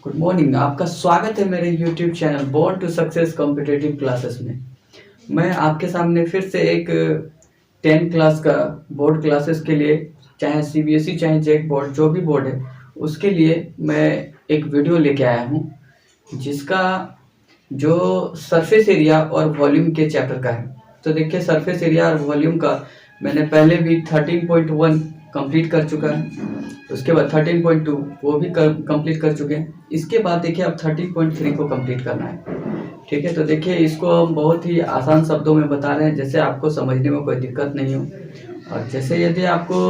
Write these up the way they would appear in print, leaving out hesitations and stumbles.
Good morning. आपका स्वागत है मेरे YouTube channel born to success competitive classes में। मैं आपके सामने फिर से एक 10 क्लास का बोर्ड क्लासेस के लिए, चाहे सीबीएसई चाहे जेक बोर्ड जो भी बोर्ड है उसके लिए मैं एक वीडियो लेके आया हूँ, जिसका जो सरफेस एरिया और वॉल्यूम के चैप्टर का है। तो देखिए, सरफेस एरिया और वॉल्यूम का मैंने पहले भी 13.1 कंप्लीट कर चुका है, उसके बाद 13.2 वो भी कंप्लीट कर चुके हैं। इसके बाद देखिए अब 13.3 को कंप्लीट करना है। ठीक है, तो देखिए इसको हम बहुत ही आसान शब्दों में बता रहे हैं, जैसे आपको समझने में कोई दिक्कत नहीं हो। और जैसे यदि आपको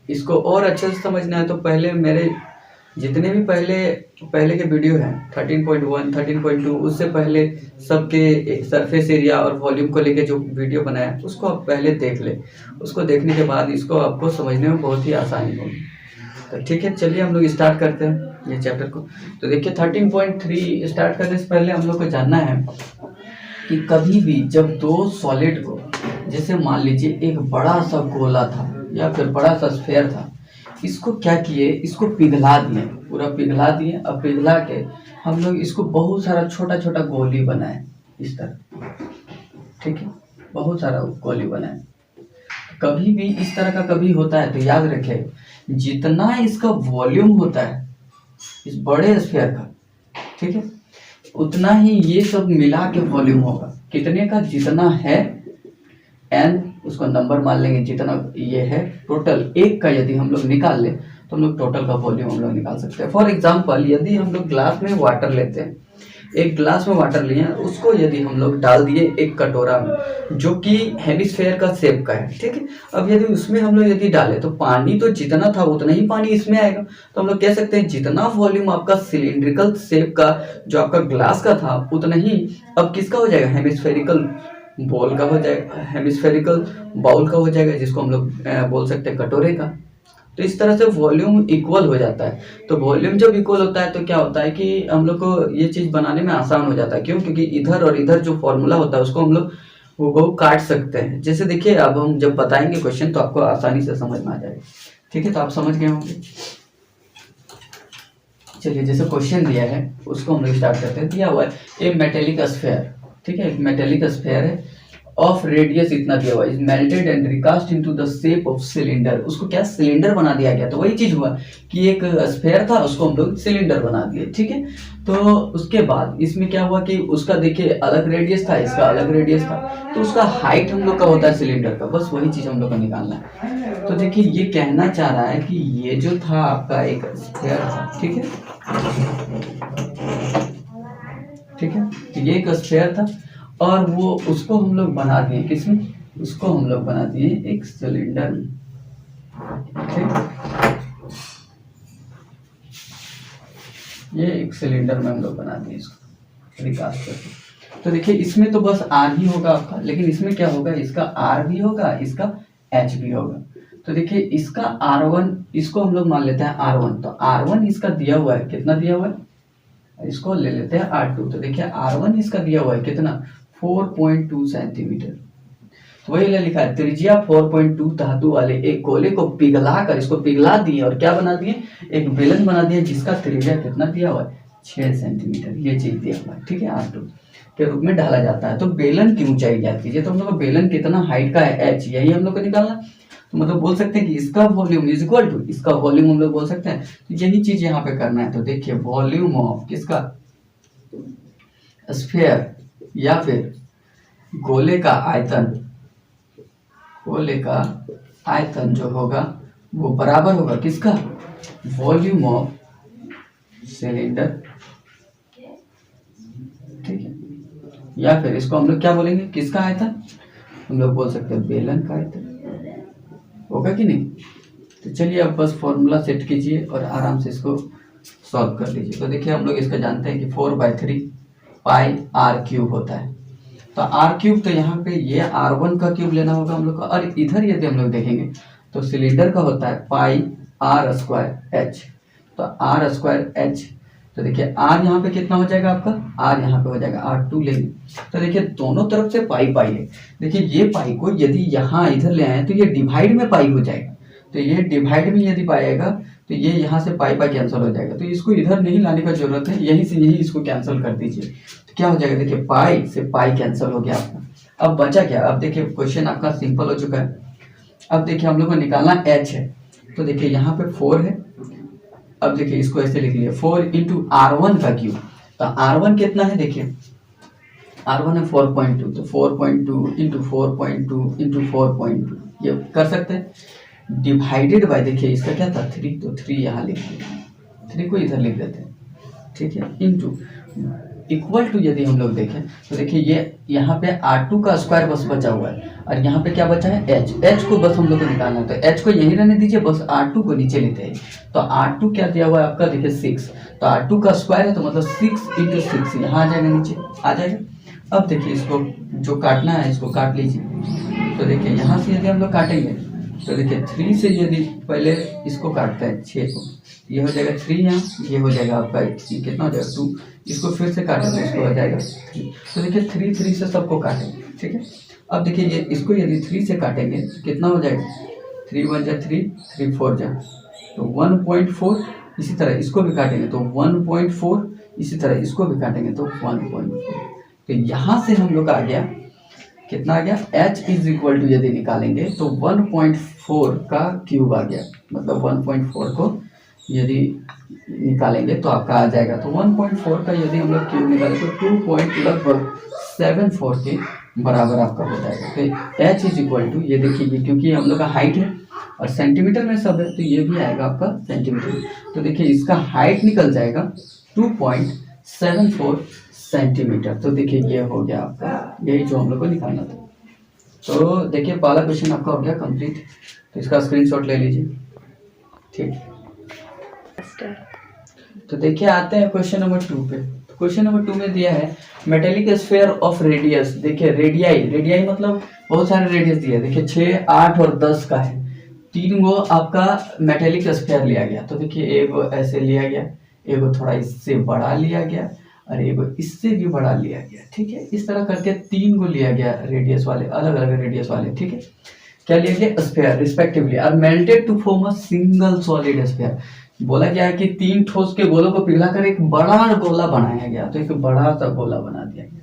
इसको और अच्छे से समझना है तो पहले मेरे जितने भी पहले के वीडियो हैं 13.1 13.2 उससे पहले सबके सरफेस एरिया और वॉल्यूम को लेके जो वीडियो बनाया उसको आप पहले देख ले। उसको देखने के बाद इसको आपको समझने में बहुत ही आसानी होगी। तो ठीक है, चलिए हम लोग स्टार्ट करते हैं ये चैप्टर को। तो देखिए 13.3 स्टार्ट करने से पहले हम लोग को जानना है कि कभी भी जब दो सॉलिड को, जैसे मान लीजिए एक बड़ा सा गोला था या फिर बड़ा सा स्फेयर था, इसको क्या किए, इसको पिघला दिए, पूरा पिघला दिए। अब पिघला के हम लोग इसको बहुत सारा छोटा छोटा गोली बनाए इस तरह। ठीक है, बहुत सारा गोली बनाए। कभी भी इस तरह का कभी होता है तो याद रखें, जितना इसका वॉल्यूम होता है इस बड़े स्फीयर का, ठीक है, उतना ही ये सब मिला के वॉल्यूम होगा। कितने का? जितना है n, उसको नंबर मान लेंगे, जितना ये है टोटल एक का यदि हम लोग निकाल ले तो हम लोग टोटल का वॉल्यूम हम लोग निकाल सकते हैं। फॉर एग्जांपल, यदि हम लोग ग्लास में वाटर लेते हैं, एक ग्लास में वाटर लिए, उसको यदि हम लोग डाल दिए एक कटोरा में जो कि हेमिस्फेयर का शेप का है, ठीक है। अब यदि उसमें हम लोग यदि डालें तो पानी तो जितना था उतना ही पानी इसमें आएगा। तो हम लोग कह सकते हैं जितना वॉल्यूम आपका सिलिंड्रिकल शेप का जो आपका ग्लास का था उतना ही अब किसका हो जाएगा? हेमिस्फेरिकल बॉल का हो जाएगा, हेमिस्फेरिकल बाउल का हो जाएगा, जिसको हम लोग बोल सकते हैं कटोरे का। तो इस तरह से वॉल्यूम इक्वल हो जाता है। तो वॉल्यूम जब इक्वल होता है तो क्या होता है कि हम लोग को ये चीज़ बनाने में आसान हो जाता है। क्यों? क्योंकि इधर और इधर जो फॉर्मूला होता है उसको हम लोग वो काट सकते हैं। जैसे देखिए, अब हम जब बताएंगे क्वेश्चन तो आपको आसानी से समझ में आ जाएगा। ठीक है, तो आप समझ गए होंगे। चलिए, जैसे क्वेश्चन दिया है उसको हम लोग स्टार्ट करते हैं। दिया हुआ है ए मेटेलिक स्फेयर, ठीक है, एक मेटेलिक स्फेयर है ऑफ रेडियस इतना दिया हुआ, is melted and recast into the shape of cylinder. उसको क्या सिलेंडर बना दिया गया। तो वही चीज हुआ कि एक स्फेयर था, उसको हम लोग सिलेंडर बना दिए। ठीक है, तो उसके बाद इसमें क्या हुआ कि उसका देखिए अलग रेडियस था, इसका अलग रेडियस था, तो उसका हाइट हम लोग का होता है सिलेंडर का। बस वही चीज हम लोग का निकालना है। तो देखिए ये कहना चाह रहा है कि ये जो था आपका एक स्फेयर था, ठीक है, ठीक है, ये एक स्फेयर था और वो उसको हम लोग बना दिए किसमें? उसको हम लोग बना दिए एक सिलेंडर में। ठीक, ये एक सिलेंडर में हम लोग बना दिए इसको रिकास्ट करके। तो देखिए इसमें तो बस आर ही होगा आपका, लेकिन इसमें क्या होगा? इसका आर भी होगा, इसका एच भी होगा। तो देखिए इसका R1, इसको हम लोग मान लेते हैं R1। तो R1 इसका दिया हुआ है, कितना दिया हुआ है? इसको ले लेते हैं R2। तो देखिए R1 इसका दिया हुआ है कितना? 4.2 सेंटीमीटर। तो वही लिखा है त्रिज्या 4.2 धातु वाले एक गोले को पिघला कर, इसको पिघला दिए और क्या बना दिए? एक बेलन बना दिया जिसका त्रिज्या कितना दिया हुआ है? 6 सेंटीमीटर। ये चीज दिया हुआ है, ठीक है, R2 के रूप में ढाला जाता है। तो बेलन की ऊंचाई ज्ञात कीजिए। तो हम लोग बेलन कितना हाइट का है? h, यही हम लोग को निकालना। तो मतलब बोल सकते हैं कि इसका वॉल्यूम इज इक्वल टू इसका वॉल्यूम, हम लोग बोल सकते हैं। तो यही चीज यहाँ पे करना है। तो देखिए वॉल्यूम ऑफ किसका? स्फीयर या फिर गोले का आयतन, गोले का आयतन जो होगा वो बराबर होगा किसका? Volume of cylinder. ठीक है, या फिर इसको हम लोग क्या बोलेंगे? किसका आयतन? हम लोग बोल सकते हैं बेलन का आयतन। होगा कि नहीं? तो चलिए अब बस फॉर्मूला सेट कीजिए और आराम से इसको सॉल्व कर लीजिए। तो देखिए हम लोग इसका जानते हैं कि 4/3 पाई आर क्यूब होता है। तो आर क्यूब, तो यहाँ पे ये R1 का क्यूब लेना होगा हम लोग का। और इधर यदि हम लोग देखेंगे तो सिलेंडर का होता है पाई आर स्क्वायर एच। तो आर स्क्वायर एच, तो देखिए आर यहाँ पे कितना हो जाएगा आपका? आर यहाँ पे हो जाएगा R2 लेंगे। तो देखिए दोनों तरफ से पाई पाई है। देखिए ये पाई को यदि यहाँ इधर ले आए तो ये डिवाइड में पाई हो जाएगा। तो ये डिवाइड में यदि पाएगा तो ये यहाँ से पाई पाई कैंसिल हो जाएगा, तो इसको इधर नहीं लाने का जरूरत है, यहीं से यहीं इसको कैंसिल कर दीजिए। तो क्या हो जाएगा, देखिए पाई से पाई कैंसिल हो गया आपका। अब बचा क्या, अब देखिए क्वेश्चन आपका सिंपल हो चुका है। अब देखिए हम लोग को निकालना h है, तो देखिए यहाँ पे 4 है। अब देखिए इसको ऐसे लिख लिया 4 इंटू R1 का क्यूब। तो R1 कितना है, देखिए R1 है 4.2, तो 4.2 इंटू 4.2 इंटू 4.2 ये कर सकते हैं। डिवाइडेड बाय, देखिए इसका क्या था 3, तो 3 यहाँ लिख दिया, 3 को इधर लिख देते हैं, ठीक है, इंटू इक्वल टू यदि हम लोग देखें तो देखिए ये यहाँ पे R2 का स्क्वायर बस बचा हुआ है, और यहाँ पे क्या बचा है h को बस हम लोग को निकालना है। तो h को यहीं रहने दीजिए, बस R2 को नीचे लेते हैं। तो R2 क्या दिया हुआ है आपका, देखिए 6, तो R2 का स्क्वायर है तो मतलब 6 इंटू 6 यहाँ आ जाएगा, नीचे आ जाएगा। अब देखिए इसको जो काटना है इसको काट लीजिए। तो देखिए यहाँ से यदि हम लोग काटेंगे तो देखिए 3 से यदि पहले इसको काटते हैं 6 को, ये हो जाएगा 3, यहाँ ये हो जाएगा आपका कितना हो जाएगा 2, इसको फिर से काटें तो इसको हो जाएगा 3। तो देखिए 3 से सबको काटेंगे, ठीक है। अब देखिए ये इसको यदि 3 से काटेंगे तो कितना हो जाएगा, 3 1 जा 3, 3 4 जा, तो 1.4। इसी तरह इसको भी काटेंगे तो 1.4, इसी तरह इसको भी काटेंगे तो 1.4। तो यहाँ से हम लोग आ गया कितना आ गया, h इज इक्वल टू यदि निकालेंगे तो 1.4 का क्यूब आ गया, मतलब 1.4 को यदि निकालेंगे तो आपका आ जाएगा। तो 1.4 का यदि हम लोग क्यूब निकालें तो 2.74 के बराबर आपका हो जाएगा। तो h इज इक्वल टू, ये देखिए क्योंकि हम लोग का हाइट है और सेंटीमीटर में सब है तो ये भी आएगा आपका सेंटीमीटर। तो देखिए इसका हाइट निकल जाएगा 2.74 सेंटीमीटर। तो देखिए ये हो गया आपका, यही जो हम लोग को निकालना था। तो देखिए पहला क्वेश्चन आपका हो गया कंप्लीट, तो इसका स्क्रीनशॉट ले लीजिए, ठीक। तो देखिए आते हैं क्वेश्चन नंबर 2 पे। तो क्वेश्चन नंबर 2 में दिया है मेटेलिक स्फीयर ऑफ रेडियस। देखिए रेडियाई मतलब बहुत सारे रेडियस दिए, देखिए 6, 8 और 10 का है। 3 गो आपका मेटेलिक स्फीयर लिया गया। तो देखिए एक ऐसे लिया गया, एक थोड़ा इससे बड़ा लिया गया और एक इससे भी बड़ा लिया गया, ठीक है। इस तरह करके 3 को लिया गया रेडियस वाले, अलग अलग रेडियस वाले, ठीक है। क्या लिया गया, sphere respectively are melted to form a single solid sphere. बोला गया है कि 3 ठोस के गोलों को पिघलाकर एक बड़ा गोला बनाया गया, तो एक बड़ा सा गोला बना दिया गया।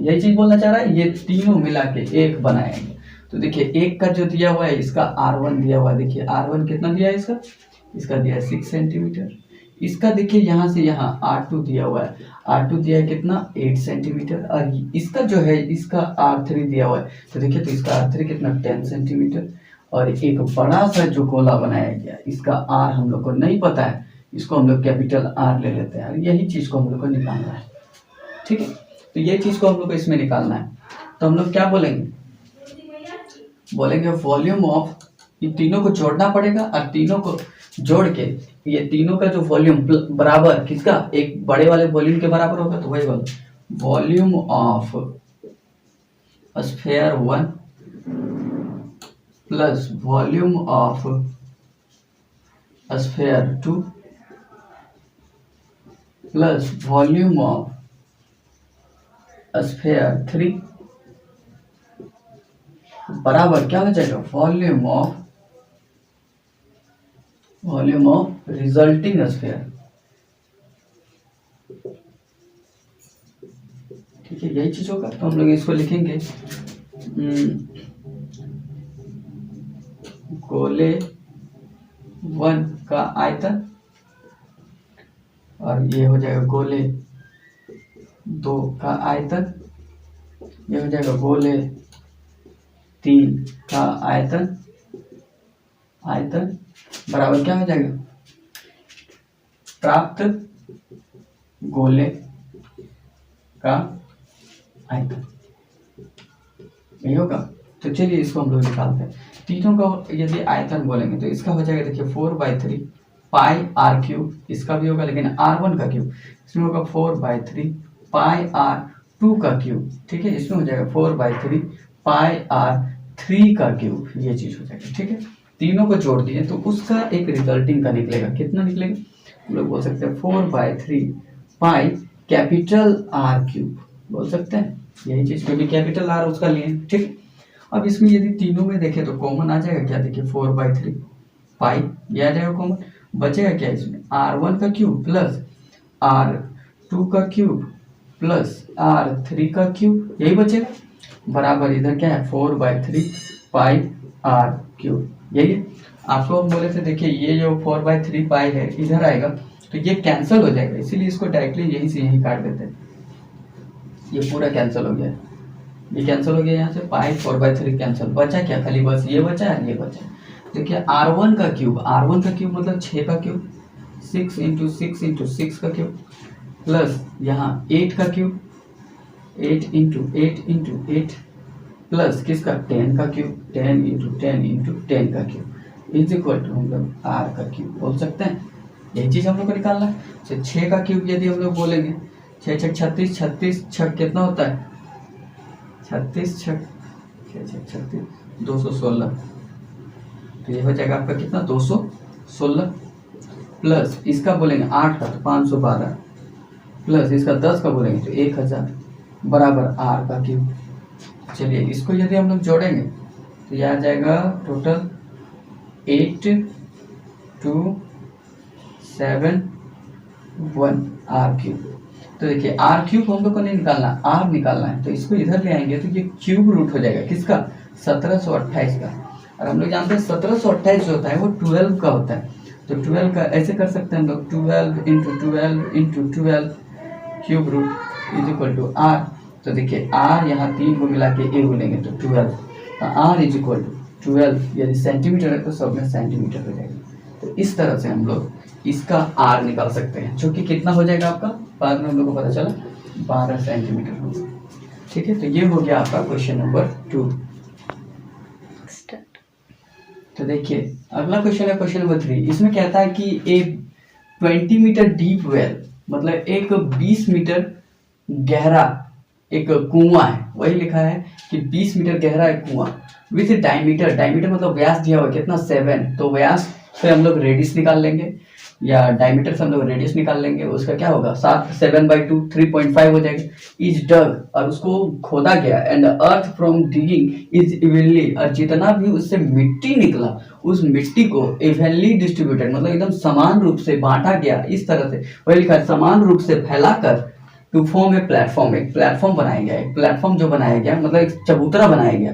यही चीज बोलना चाह रहा है, ये तीनों मिला के एक बनाया गया। तो देखिए एक का जो दिया हुआ है इसका R1 दिया हुआ है, देखिए R1 कितना दिया है इसका दिया है 6 सेंटीमीटर। इसका देखिए यहाँ से यहाँ R2 दिया हुआ है, R2 दिया है कितना 8 सेंटीमीटर, और इसका जो है इसका R3 दिया हुआ है। तो देखिए तो इसका R3 कितना 10 सेंटीमीटर, और एक बड़ा सा जो गोला बनाया गया इसका R हम लोग को नहीं पता है, इसको हम लोग कैपिटल R ले लेते हैं, यही चीज को हम लोग को निकालना है, ठीक है। तो ये चीज को हम लोग को इसमें निकालना है। तो हम लोग क्या बोलेंगे वॉल्यूम ऑफ, ये तीनों को जोड़ना पड़ेगा, और तीनों को जोड़ के ये तीनों का जो वॉल्यूम बराबर किसका, एक बड़े वाले वॉल्यूम के बराबर होगा। तो वही बोलो volume of sphere 1 plus volume of sphere 2 plus volume of sphere 3 बराबर क्या हो जाएगा, वॉल्यूम ऑफ रिजल्टिंग स्फीयर, ठीक है। यही चीज होगा। तो हम लोग इसको लिखेंगे गोले 1 का आयतन, और ये हो जाएगा गोले 2 का आयतन, ये हो जाएगा गोले 3 का आयतन बराबर क्या हो जाएगा, प्राप्त गोले का आयतन, यही होगा। तो चलिए इसको हम लोग निकालते हैं। तीनों का यदि आयतन बोलेंगे तो इसका हो जाएगा देखिए 4/3 पाई R क्यूब, इसका भी होगा लेकिन R1 का क्यूब, इसमें होगा 4/3 पाई R2 का क्यूब, ठीक है। इसमें हो जाएगा 4/3 पाई R3 का क्यूब, ये चीज हो जाएगा, ठीक है। तीनों को जोड़ दिए तो उसका एक रिजल्टिंग का निकलेगा, कितना निकलेगा, हम लोग बोल सकते हैं 4/3 पाई कैपिटल R क्यूब बोल सकते हैं, यही चीज, क्योंकि कैपिटल R उसका लिए, ठीक। अब इसमें यदि तीनों में देखें तो कॉमन आ जाएगा क्या, देखिए 4/3 पाई, ये आ जाएगा कॉमन। बचेगा क्या इसमें, R1 का क्यूब प्लस R2 का क्यूब प्लस R3 का क्यूब, यही बचेगा, बराबर इधर क्या है 4/3 पाई R क्यूब। यही है आपको हम बोले थे, देखिए ये जो 4/3 पाई है इधर आएगा तो ये कैंसिल हो जाएगा, इसीलिए इसको डायरेक्टली यहीं से यहीं काट देते हैं। ये पूरा कैंसिल हो गया, ये कैंसिल हो गया, यहाँ से पाई 4/3 कैंसिल, बचा क्या, खाली बस ये बचा है, ये बचा। देखिए R1 का क्यूब, R1 का क्यूब मतलब 6 का क्यूब, 6 × 6 × 6 का क्यूब, प्लस यहाँ 8 का क्यूब, 8 × 8 × 8, प्लस किसका 10 का क्यूब, 10 × 10 × 10 का क्यूब, इज इक्वल टू हम लोग R का क्यूब बोल सकते हैं। यही चीज़ हम लोग को निकालना है। तो 6 का क्यूब यदि हम लोग बोलेंगे, 6 × 36, 36 छक कितना होता है, 36 छक 36 216, तो ये हो जाएगा आपका कितना 216, प्लस इसका बोलेंगे 8 का तो 512, प्लस इसका 10 का बोलेंगे तो 1000, बराबर R का क्यूब। चलिए इसको यदि हम लोग जोड़ेंगे तो यह आ जाएगा टोटल 8271 R क्यूब। तो देखिए R क्यूब हम लोग को नहीं निकालना, R निकालना है, तो इसको इधर ले आएंगे तो ये क्यूब रूट हो जाएगा किसका, 1728 का। और हम लोग जानते हैं 1728 जो होता है वो 12 का होता है, तो 12 का ऐसे कर सकते हैं हम लोग, 12 × 12 × 12 cube root is equal to R। तो देखिए R यहाँ 3 को मिला के A बोलेंगे तो 12, तो R इज इक्वल टू 12, यदि सेंटीमीटर है तो सब में सेंटीमीटर हो जाएगा। तो इस तरह से हम लोग इसका R निकाल सकते हैं, जो कि कितना हो जाएगा आपका, बाद में हम लोग को पता चला 12 सेंटीमीटर होगा। ठीक है, तो ये हो गया आपका क्वेश्चन नंबर 2। तो देखिए अगला क्वेश्चन है क्वेश्चन नंबर 3। इसमें कहता है कि एक 20 मीटर डीप वेल, मतलब एक 20 मीटर गहरा एक कुआं है, वही लिखा है कि 20 मीटर गहरा एक कुआं विथ डायमीटर, डायमीटर मतलब व्यास दिया हुआ कितना 7, तो व्यास से हम लोग रेडियस निकाल लेंगे, या डायमीटर से हम लोग रेडियस निकाल लेंगे, उसका क्या होगा 7/2 3.5 हो जाएगा। इज डग, और उसको खोदा गया, and earth from digging is evenly, और जितना भी उससे मिट्टी निकला उस मिट्टी को इवनली डिस्ट्रीब्यूटेड, मतलब एकदम समान रूप से बांटा गया, इस तरह से वही लिखा है, समान रूप से फैलाकर टू फॉर्म ए प्लेटफॉर्म, एक प्लेटफॉर्म बनाया गया, एक प्लेटफॉर्म जो बनाया गया मतलब एक चबूतरा बनाया गया,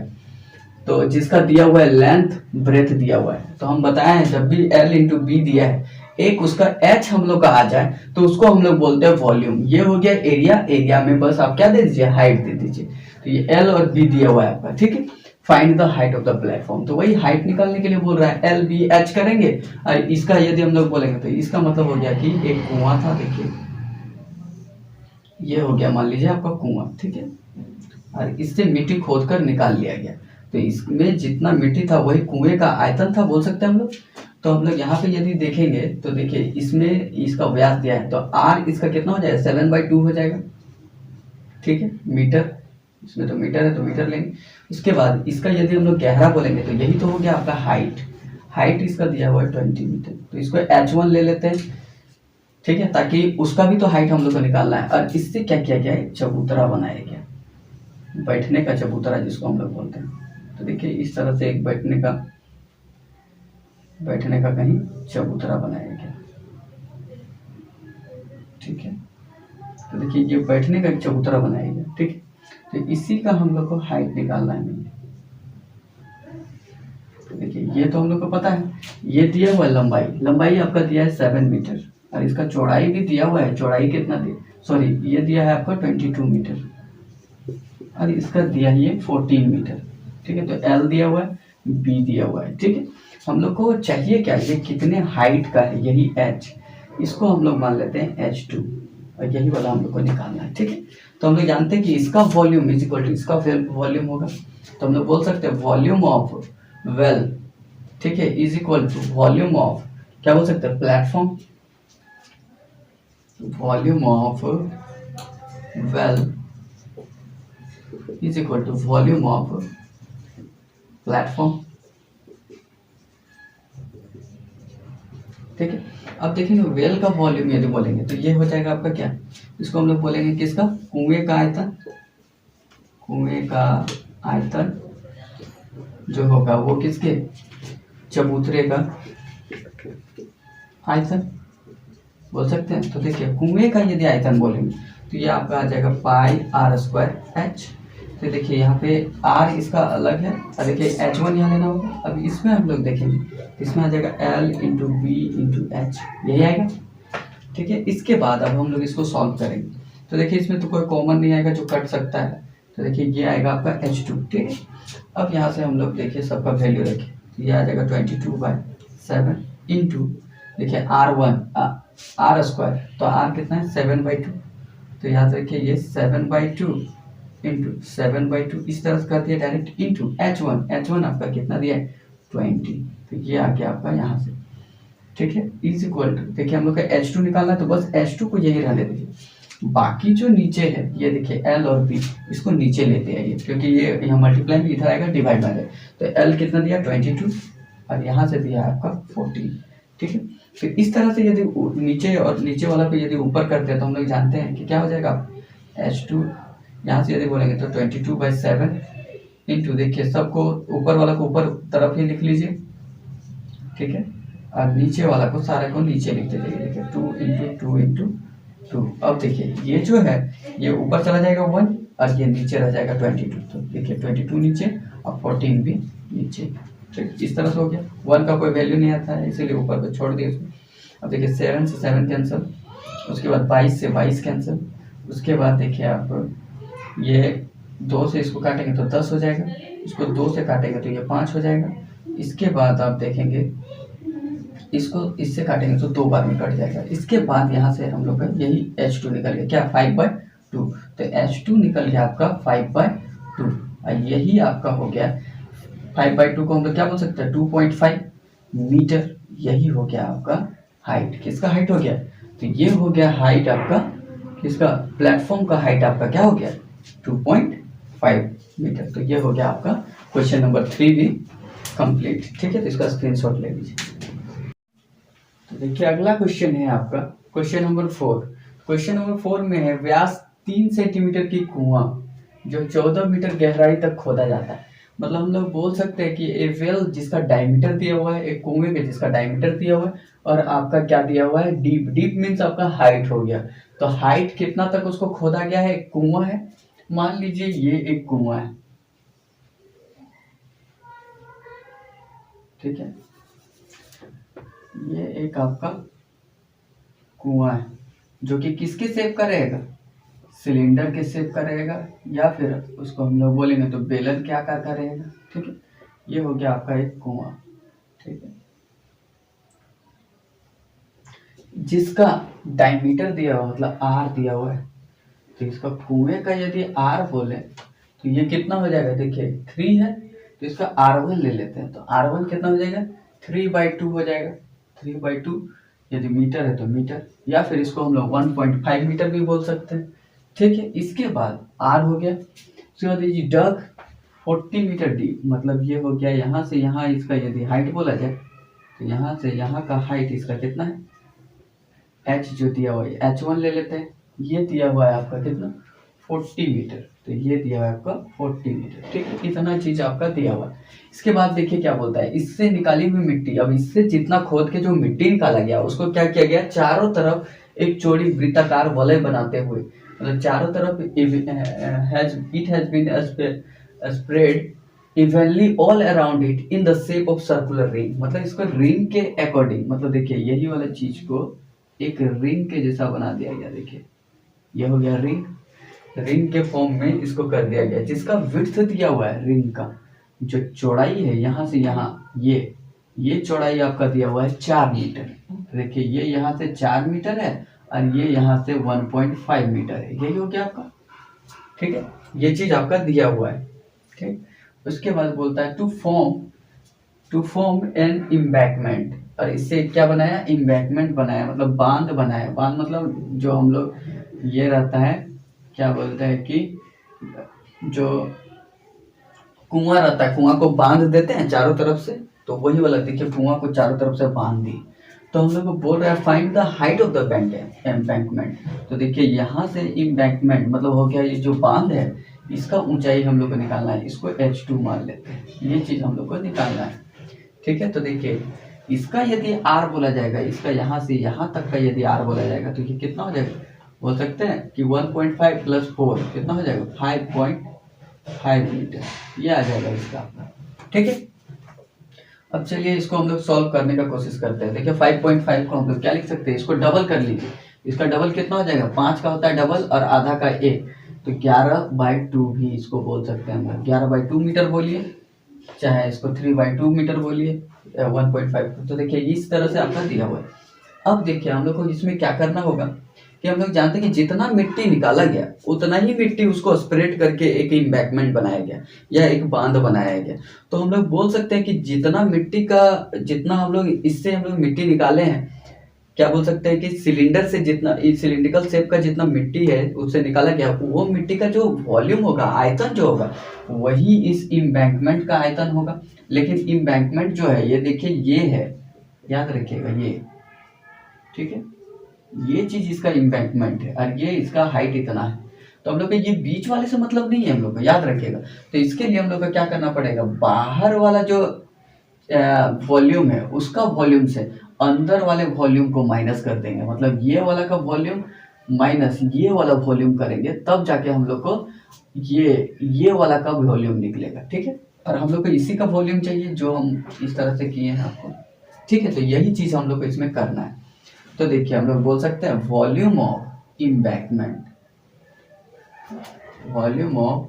तो जिसका दिया हुआ है लेंथ ब्रेथ दिया हुआ है। तो हम बताए हैं जब भी L × B दिया है, एक उसका H हम लोग का आ जाए तो उसको हम लोग बोलते हैं वॉल्यूम। ये हो गया एरिया, एरिया में बस आप क्या दे दीजिए, हाइट दे दीजिए। तो ये L और B दिया हुआ है आपका, ठीक है। Find the height of the platform, तो वही हाइट निकालने के लिए बोल रहा है, L B H करेंगे, और इसका यदि हम लोग बोलेंगे तो इसका मतलब हो गया कि एक कुआं था, देखिए ये हो गया मान लीजिए आपका कुआं, ठीक है, और इससे मिट्टी खोद कर निकाल लिया गया, तो इसमें जितना मिट्टी था वही कुएं का आयतन था बोल सकते हैं हम लोग। तो हम लोग यहाँ पे यदि देखेंगे तो देखिए इसमें इसका व्यास दिया है, तो R इसका कितना हो जाएगा 7/2 हो जाएगा, ठीक है, मीटर, इसमें तो मीटर है तो मीटर लेंगे। उसके बाद इसका यदि हम लोग गहरा बोलेंगे तो यही तो हो गया आपका हाइट, हाइट इसका दिया हुआ है 20 मीटर, तो इसको H1 ले लेते हैं, ठीक है, ताकि उसका भी तो हाइट हम लोग को निकालना है। और इससे क्या किया गया है, चबूतरा बनाया गया, बैठने का चबूतरा जिसको हम लोग बोलते हैं। तो देखिए इस तरह से एक बैठने का कहीं चबूतरा बनाया गया, ठीक है। तो देखिए ये बैठने का एक चबूतरा बनाया गया, ठीक है। तो इसी का हम लोग को हाइट निकालना है। तो देखिए ये तो हम लोग को पता है, ये दिया हुआ है लंबाई, लंबाई आपका दिया है 7 मीटर, और इसका चौड़ाई भी दिया हुआ है, चौड़ाई कितना दिया, सॉरी ये दिया है आपका 22 मीटर, और इसका दिया है ये 14 मीटर, ठीक है। तो L दिया हुआ है, B दिया हुआ है, ठीक है। हम लोग को चाहिए क्या, ये कितने हाइट का है, यही H, इसको हम लोग मान लेते हैं H2, और यही वाला हम लोग को निकालना है, ठीक है। तो हम लोग जानते हैं कि इसका वॉल्यूम इज इक्वल टू इसका वॉल्यूम होगा, तो हम लोग बोल सकते हैं वॉल्यूम ऑफ वेल, ठीक है, is equal to volume of, क्या बोल सकते हैं, platform, volume of well is equal to volume of platform, ठीक है। अब देखेंगे वेल का वॉल्यूम यदि बोलेंगे तो ये हो जाएगा आपका क्या, इसको हम लोग बोलेंगे किसका, कुएं का आयतन, कुएं का आयतन जो होगा वो किसके, चबूतरे का आयतन बोल सकते हैं। तो देखिए कुएं का यदि आयतन बोलेंगे तो ये आपका आ जाएगा पाई आर स्क्वायर एच। तो देखिए यहाँ पे आर इसका अलग है और देखिए एच वन यहाँ लेना होगा। अब इसमें हम लोग देखेंगे इसमें आ जाएगा L into B into H, यही आएगा। ठीक है, इसके बाद अब हम लोग इसको सॉल्व करेंगे। तो देखिए इसमें तो कोई कॉमन नहीं आएगा जो कट सकता है। तो देखिए ये आएगा आपका H2। ठीक है, अब यहाँ से हम लोग देखिए सबका वैल्यू रखें तो ये आ जाएगा 22/7 इंटू देखिए R1 आर स्क्वायर, तो R कितना है 7/2। तो याद रखिए ये 7/2 इंटू 7/2 इस तरह से कर दिया डायरेक्ट इंटू H1 आपका कितना दिया है 20। तो ये आ गया आपका यहाँ से। ठीक है, इज इक्वल टू देखिए हम लोग का H2 निकालना है तो बस H2 को यही रहने दीजिए, बाकी जो नीचे है ये देखिए L और B इसको नीचे लेते आइए क्योंकि ये यहाँ मल्टीप्लाई में इधर आएगा डिवाइड में आएगा। तो L कितना दिया 22 और यहाँ से दिया आपका 14। ठीक है, फिर इस तरह से यदि नीचे और नीचे वाला को यदि ऊपर करते हैं तो हम लोग जानते हैं कि क्या हो जाएगा H2 यहाँ से यदि बोलेंगे तो 22/7 इंटू देखिए सबको ऊपर वाला को ऊपर तरफ ही लिख लीजिए। ठीक है, और नीचे वाला को सारे को नीचे लिखते जाइए। देखिए 2 इंटू 2 इंटू 2। अब देखिए ये जो है ये ऊपर चला जाएगा 1 और ये नीचे रह जाएगा 22। तो देखिए 22 नीचे और 14 भी नीचे। ठीक, इस तरह से हो गया। 1 का कोई वैल्यू नहीं आता है इसीलिए ऊपर को छोड़ दिया उसमें। अब देखिए 7 से 7 कैंसिल, उसके बाद 22 से 22 कैंसिल, उसके बाद देखिए आप ये 2 से इसको काटेंगे तो 10 हो जाएगा, इसको 2 से काटेंगे तो ये 5 हो जाएगा। इसके बाद आप देखेंगे इसको इससे काटेंगे तो 2 बार में कट जाएगा। इसके बाद यहाँ से हम लोग का यही H2 निकल गया क्या 5/2। तो H2 निकल गया आपका 5/2 और यही आपका हो गया 5/2 को हम लोग क्या बोल सकते हैं 2.5 मीटर। यही हो गया आपका हाइट। किसका हाइट हो गया, तो ये हो गया हाइट आपका किसका प्लेटफॉर्म का हाइट आपका क्या हो गया 2.5 मीटर। तो ये हो गया आपका क्वेश्चन नंबर 3 भी कंप्लीट। ठीक है, तो इसका स्क्रीनशॉट ले लीजिए। तो देखिए अगला क्वेश्चन है आपका क्वेश्चन नंबर 4। क्वेश्चन नंबर 4 में है व्यास 3 सेंटीमीटर की कुआं जो 14 मीटर गहराई तक खोदा जाता है। मतलब हम लोग बोल सकते हैं कि ए वेल जिसका डायमीटर दिया हुआ है, एक कुएं के जिसका डायमीटर दिया हुआ है और आपका क्या दिया हुआ है डीप। डीप मीन्स आपका हाइट हो गया। तो हाइट कितना तक उसको खोदा गया है, एक कुआं है, मान लीजिए ये एक कुआं है। ठीक है, ये एक आपका कुआं है जो कि किसके शेप का रहेगा, सिलेंडर के शेप का रहेगा या फिर उसको हम लोग बोलेंगे तो बेलन के आकार का रहेगा। ठीक है, ये हो गया आपका एक कुआं। ठीक है, जिसका डायमीटर दिया हुआ मतलब आर दिया हुआ है। तो इसका कुएं का यदि आर बोले तो ये कितना हो जाएगा, देखिए 3 है तो इसका R1 ले लेते हैं। तो R1 कितना हो जाएगा 3/2 हो जाएगा। 3/2 यदि मीटर है तो मीटर, या फिर इसको हम लोग 1.5 मीटर भी बोल सकते हैं। ठीक है, इसके बाद R हो गया। उसके बाद ये डग 40 मीटर डीप, मतलब ये हो गया यहाँ से यहाँ इसका यदि हाइट बोला जाए तो यहाँ से यहाँ का हाइट इसका कितना है, H जो दिया हुआ है H1 ले लेते हैं। ये दिया हुआ है आपका कितना 40 मीटर। तो ये दिया हुआ है आपका 40 मीटर। ठीक है, इतना चीज आपका दिया हुआ है। इसके बाद देखिए क्या बोलता है, इससे निकाली हुई मिट्टी, अब इससे जितना खोद के जो मिट्टी निकाला गया उसको क्या किया गया, चारों तरफ एक चौड़ी वृत्ताकार वलय बनाते हुए, मतलब चारों तरफ it has been spread evenly all around it in the shape of circular ring। मतलब इसको रिंग के अकॉर्डिंग, मतलब देखिए यही वाला चीज को एक रिंग के जैसा बना दिया गया। देखिए ये हो गया रिंग, रिंग के फॉर्म में इसको कर दिया गया, जिसका विड्थ दिया हुआ है रिंग का, जो चौड़ाई है यहाँ से यहाँ ये चौड़ाई आपका दिया हुआ है 4 मीटर। देखिए ये यहाँ से 4 मीटर है और ये यहाँ से 1.5 मीटर है। यही हो गया आपका। ठीक है, ये चीज आपका दिया हुआ है। ठीक, उसके बाद बोलता है टू फॉर्म एन इम्बैकमेंट, और इससे क्या बनाया, इम्बैकमेंट बनाया, मतलब बांध बनाया। बांध मतलब जो हम लोग ये रहता है क्या बोलते हैं कि जो कुआं रहता है, कुआं को बांध देते हैं चारों तरफ से, तो वही वाला देखिए कुआं को चारों तरफ से बांध दी। तो हम लोग को बोल रहा है find the height of the embankment. तो देखिए यहाँ से इम्बैंकमेंट मतलब हो गया ये जो बांध है इसका ऊंचाई हम लोग को निकालना है, इसको H2 मान लेते हैं। ये चीज हम लोग को निकालना है। ठीक है, तो देखिए इसका यदि R बोला जाएगा, इसका यहाँ से यहाँ तक का यदि R बोला जाएगा तो ये कितना हो जाएगा, बोल सकते हैं कि 1.5 + 4 कितना हो जाएगा 5.5 मीटर, ये आ जाएगा इसका आपका। ठीक है, अब चलिए इसको हम लोग सॉल्व करने का कोशिश करते हैं। देखिए 5.5 को हम लोग क्या लिख सकते हैं, इसको डबल कर लीजिए। इसका डबल कितना हो जाएगा, 5 का होता है डबल और आधा का 1, तो 11/2 भी इसको बोल सकते हैं हम लोग। 11/2 मीटर बोलिए, चाहे इसको 3/2 मीटर बोलिए, 1.5। तो देखिए इस तरह से आपका दिया हुआ है। अब देखिए हम लोग को इसमें क्या करना होगा कि हम लोग जानते हैं कि जितना मिट्टी निकाला गया उतना ही मिट्टी उसको स्प्रेड करके एक एम्बैंकमेंट बनाया गया या एक बांध बनाया गया। तो हम लोग बोल सकते हैं कि जितना मिट्टी का, जितना हम लोग इससे हम लोग मिट्टी निकाले हैं, क्या बोल सकते हैं कि सिलेंडर से जितना, इस सिलिंड्रिकल शेप का जितना मिट्टी है उससे निकाला गया, वो मिट्टी का जो वॉल्यूम होगा, आयतन जो होगा, वही इस एम्बैंकमेंट का आयतन होगा। लेकिन एम्बैंकमेंट जो है ये देखिए ये है, याद रखिएगा ये, ठीक है, ये चीज इसका एम्बैंकमेंट है और ये इसका हाइट इतना है। तो हम लोग का ये बीच वाले से मतलब नहीं है हम लोग का, याद रखिएगा। तो इसके लिए हम लोग का क्या करना पड़ेगा, बाहर वाला जो वॉल्यूम है उसका वॉल्यूम से अंदर वाले वॉल्यूम को माइनस कर देंगे, मतलब ये वाला का वॉल्यूम माइनस ये वाला वॉल्यूम करेंगे, तब जाके हम लोग को ये वाला का वॉल्यूम निकलेगा। ठीक है, और हम लोग को इसी का वॉल्यूम चाहिए जो हम इस तरह से किए हैं आपको। ठीक है, तो यही चीज हम लोग को इसमें करना है। तो देखिए हम लोग बोल सकते हैं volume of embankment, volume of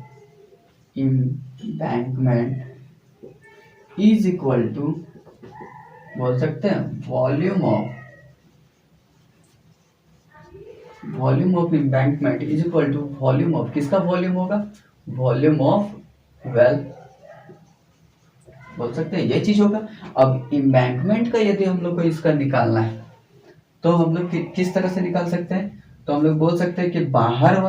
embankment is equal to, बोल सकते हैं volume of embankment is equal to volume of, किसका वॉल्यूम होगा, वॉल्यूम ऑफ वेल, बोल सकते हैं ये चीज होगा। अब एम्बैंकमेंट का यदि हम लोग को इसका निकालना है तो हम लोग किस तरह से निकाल सकते हैं, तो हम लोग बोल सकते हैं कि बाहर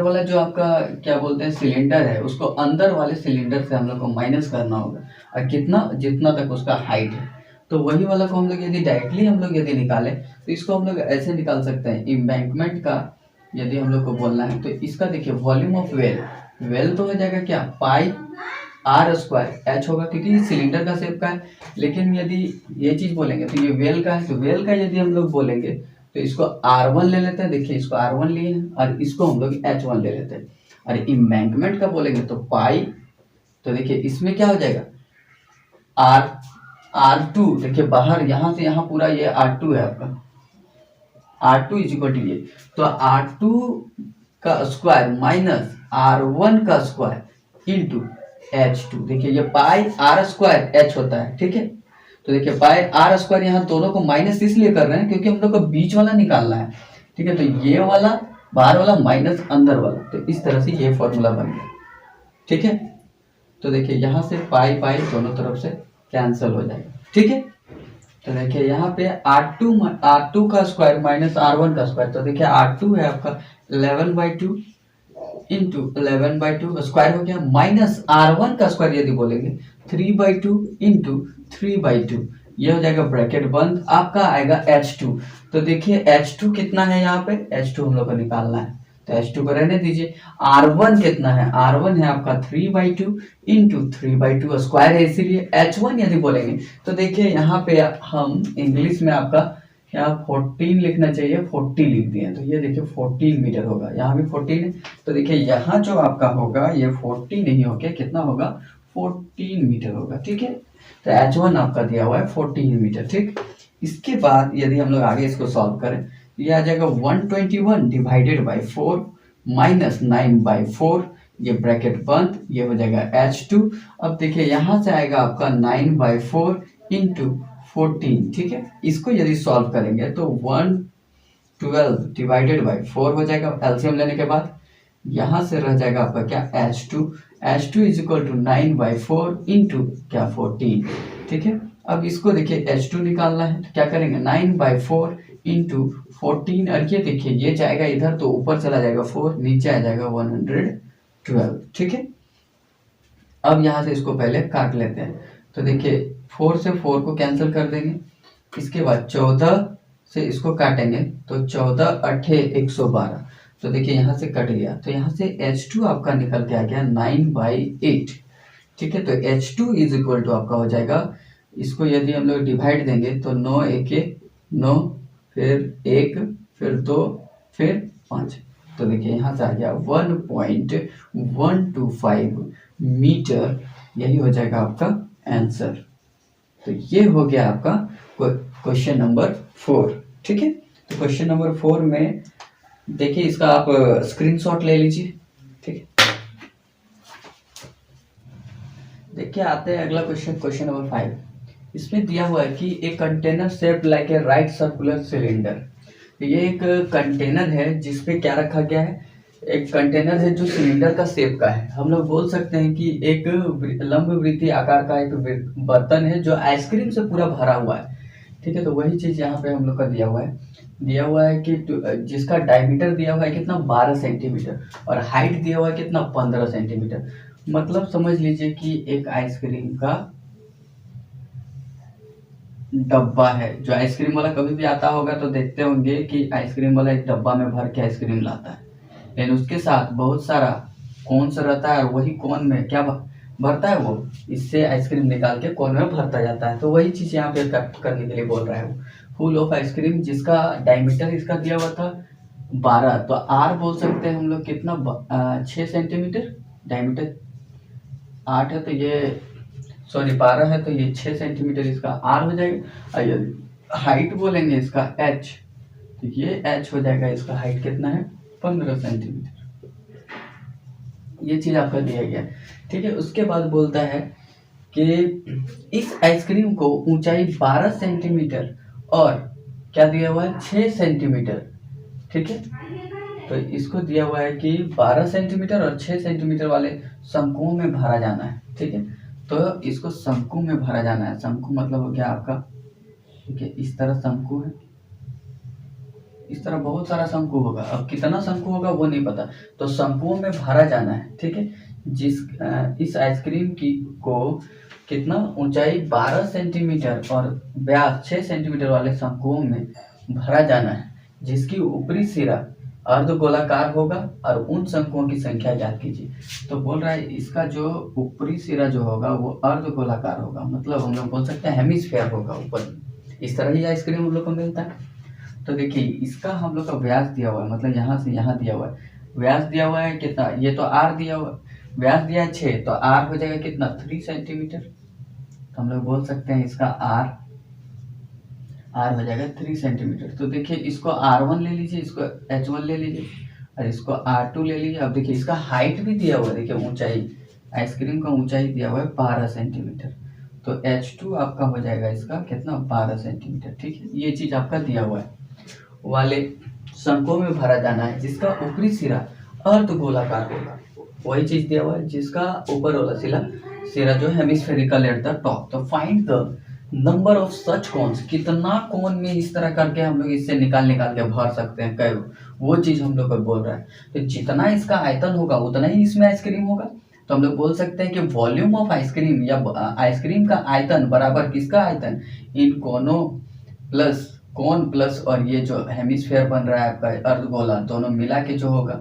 वाला जो आपका क्या बोलते हैं सिलेंडर है, उसको अंदर वाले सिलेंडर से हम लोग को माइनस करना होगा, और कितना, जितना तक उसका हाइट है। तो वही वाला को हम लोग यदि डायरेक्टली हम लोग यदि निकालें तो इसको हम लोग ऐसे निकाल सकते हैं। एम्बैंकमेंट का यदि हम लोग को बोलना है तो इसका देखिए वॉल्यूम ऑफ वेल तो हो जाएगा क्या, πr² h होगा, क्योंकि ये सिलेंडर का शेप का है। लेकिन यदि ये चीज बोलेंगे तो ये वेल का है, तो वेल का यदि हम लोग बोलेंगे तो इसको R1 ले लेते हैं। देखिए इसको R1 लिए हैं और इसको हम लोग H1 ले लेते हैं। और एम्बैंकमेंट का बोलेंगे तो पाई, तो देखिए इसमें क्या हो जाएगा R2, देखिए बाहर यहाँ से यहाँ पूरा ये R2 है आपका, R2 इज इक्वल टू ये, तो R2 का स्क्वायर माइनस R1 का स्क्वायर इंटू H2। देखिए ये πr² H होता है। ठीक है, तो देखिए πr² यहाँ दोनों को माइनस इसलिए कर रहे हैं क्योंकि हम लोग को बीच वाला निकालना है। ठीक है, तो ये वाला बाहर वाला माइनस अंदर वाला, तो इस तरह से ये फॉर्मूला बन गया। ठीक है, तो देखिए यहाँ से पाई दोनों तरफ से कैंसिल हो जाएगा। ठीक है, तो देखिए यहाँ पे R2 का स्क्वायर माइनस R1 का स्क्वायर, तो देखिए R2 है आपका 11/2 इंटू 11/2 स्क्वायर हो गया, माइनस R1 का स्क्वायर यदि बोलेंगे 3/2 इंटू 3/2, ये हो जाएगा ब्रैकेट बंद, आपका आएगा H2। तो देखिए H2 कितना है, यहाँ पे H2 हम लोग को निकालना है, तो H2 को रहने दीजिए। R1 कितना है, R1 है आपका 3/2 इंटू 3/2 स्क्वायर है, इसीलिए H1 यदि बोलेंगे तो देखिए यहाँ पे हम इंग्लिश में आपका यहाँ 14 लिखना चाहिए, 40 लिख दिए, तो ये देखिए 14 मीटर होगा, यहाँ भी 14 है। तो देखिए यहाँ जो आपका होगा ये 40 नहीं होके कितना होगा, 14 मीटर होगा। ठीक है, तो H1 आपका दिया हुआ है 14 मीटर। ठीक, इसके बाद यदि हम लोग आगे इसको सॉल्व करें, ये आ जाएगा 121 डिवाइडेड बाई 4 माइनस 9/4, ये ब्रैकेट बंद, ये हो जाएगा H2। अब देखिए यहाँ से आएगा आपका 9/4 इंटू 14। ठीक है, इसको यदि सॉल्व करेंगे तो 112 डिवाइडेड बाई 4 हो जाएगा, एलसीएम लेने के बाद यहाँ से रह जाएगा आपका क्या, H2 is equal to 9/4 into क्या 14। ठीक है, अब इसको देखिए H2 निकालना है तो क्या करेंगे 9/4 इंटू 14, और ये देखिए ये जाएगा इधर तो ऊपर चला जाएगा 4, नीचे आ जाएगा 112। ठीक है, अब यहाँ से इसको पहले काट लेते हैं, तो देखिए 4 से 4 को कैंसिल कर देंगे, इसके बाद 14 से इसको काटेंगे तो 14 8 112, तो देखिए यहाँ से कट गया, तो यहाँ से H2 आपका निकल के आ गया 9/8। ठीक है, तो H2 इज इक्वल टू आपका हो जाएगा इसको यदि हम लोग डिवाइड देंगे तो 9 एके 9, फिर 1, फिर 2, फिर 5। तो देखिए यहाँ से आ गया 1.125 मीटर, यही हो जाएगा आपका आंसर। तो ये हो गया आपका क्वेश्चन नंबर 4। ठीक है, तो क्वेश्चन नंबर 4 में देखिए इसका आप स्क्रीनशॉट ले लीजिए। ठीक है, देखिए आते हैं अगला क्वेश्चन, क्वेश्चन नंबर 5। इसमें दिया हुआ है कि एक container shaped like a right circular cylinder. ये एक कंटेनर है जिसपे क्या रखा गया है, एक कंटेनर है जो सिलेंडर का शेप का है। हम लोग बोल सकते हैं कि एक लंब वृत्तीय आकार का एक बर्तन है जो आइसक्रीम से पूरा भरा हुआ है। ठीक है, तो वही चीज यहाँ पे हम लोग का दिया हुआ है कि जिसका डायमीटर दिया हुआ है कितना 12 सेंटीमीटर और हाइट दिया हुआ है कितना 15 सेंटीमीटर। मतलब समझ लीजिए कि एक आइसक्रीम का डब्बा है। जो आइसक्रीम वाला कभी भी आता होगा तो देखते होंगे कि आइसक्रीम वाला एक डब्बा में भर के आइसक्रीम लाता है, लेकिन उसके साथ बहुत सारा कोन सा रहता है और वही कोन में क्या भरता है, वो इससे आइसक्रीम निकाल के कोन में भरता जाता है। तो वही चीज यहाँ पे करने के लिए बोल रहा है वो। फुल ऑफ आइसक्रीम जिसका डायमीटर इसका दिया हुआ था 12, तो आर बोल सकते हैं हम लोग कितना 6 सेंटीमीटर, डायमीटर 8 है तो ये सॉरी 12 है तो ये 6 सेंटीमीटर इसका आर हो जाएगा। और यदि हाइट बोलेंगे इसका एच, तो ये एच हो जाएगा, इसका हाइट कितना है 15 सेंटीमीटर। ये चीज आपका दिया गया। ठीक है, उसके बाद बोलता है कि इस आइसक्रीम को ऊंचाई 12 सेंटीमीटर और क्या दिया हुआ है 6 सेंटीमीटर। ठीक है, तो इसको दिया हुआ है कि 12 सेंटीमीटर और 6 सेंटीमीटर वाले शंकुओं में भरा जाना है। ठीक है, तो इसको शंकु में भरा जाना है। शंकु मतलब हो गया आपका, ठीक है, इस तरह शंकु है, इस तरह बहुत सारा शंकु होगा। अब कितना शंकु होगा वो नहीं पता, तो शंकुओं में भरा जाना है। ठीक है, इस आइसक्रीम की को कितना ऊंचाई 12 सेंटीमीटर और व्यास 6 सेंटीमीटर वाले शंकुओं में भरा जाना है, जिसकी ऊपरी सिरा अर्धगोलाकार होगा और उन शंकुओं की संख्या ज्ञात कीजिए। तो बोल रहा है इसका जो ऊपरी सिरा जो होगा वो अर्धगोलाकार होगा, मतलब हम लोग बोल सकते हैं हेमिस्फीयर होगा ऊपर। इस तरह ही आइसक्रीम हम लोग को मिलता है। तो देखिए इसका हम लोग का व्यास दिया हुआ है, मतलब यहाँ से यहाँ दिया हुआ है, व्यास दिया हुआ है कितना, ये तो आर दिया हुआ है, व्यास दिया है 6, तो आर हो जाएगा कितना 3 सेंटीमीटर। तो हम लोग बोल सकते हैं इसका आर हो जाएगा 3 सेंटीमीटर। तो देखिए इसको R1 ले लीजिए, इसको H1 ले लीजिए और इसको R2 ले लीजिए। अब देखिए इसका हाइट भी दिया हुआ है, देखिए ऊंचाई, आइसक्रीम का ऊंचाई दिया हुआ है 12 सेंटीमीटर, तो H2 आपका हो जाएगा इसका कितना 12 सेंटीमीटर। ठीक है, ये चीज आपका दिया हुआ है। वाले शंकुओं में भरा जाना है जिसका ऊपरी सिरा अर्धगोलाकार होगा, वही चीज दिया हुआ है जिसका ऊपर वाला सिरा जो हेमिस्फेरिकल एट द टॉप। तो find the number of such cons, कितना कौन में इस तरह करके हम लोग इससे निकाल के भर सकते हैं, कई वो चीज हम लोग को बोल रहा है। तो जितना इसका आयतन होगा उतना ही इसमें आइसक्रीम होगा। तो हम लोग बोल सकते हैं कि वॉल्यूम ऑफ आइसक्रीम या आइसक्रीम का आयतन बराबर किसका आयतन, इन कोनों प्लस कोन प्लस और ये जो हेमिस्फेयर बन रहा है आपका अर्धगोला, दोनों मिला के जो होगा।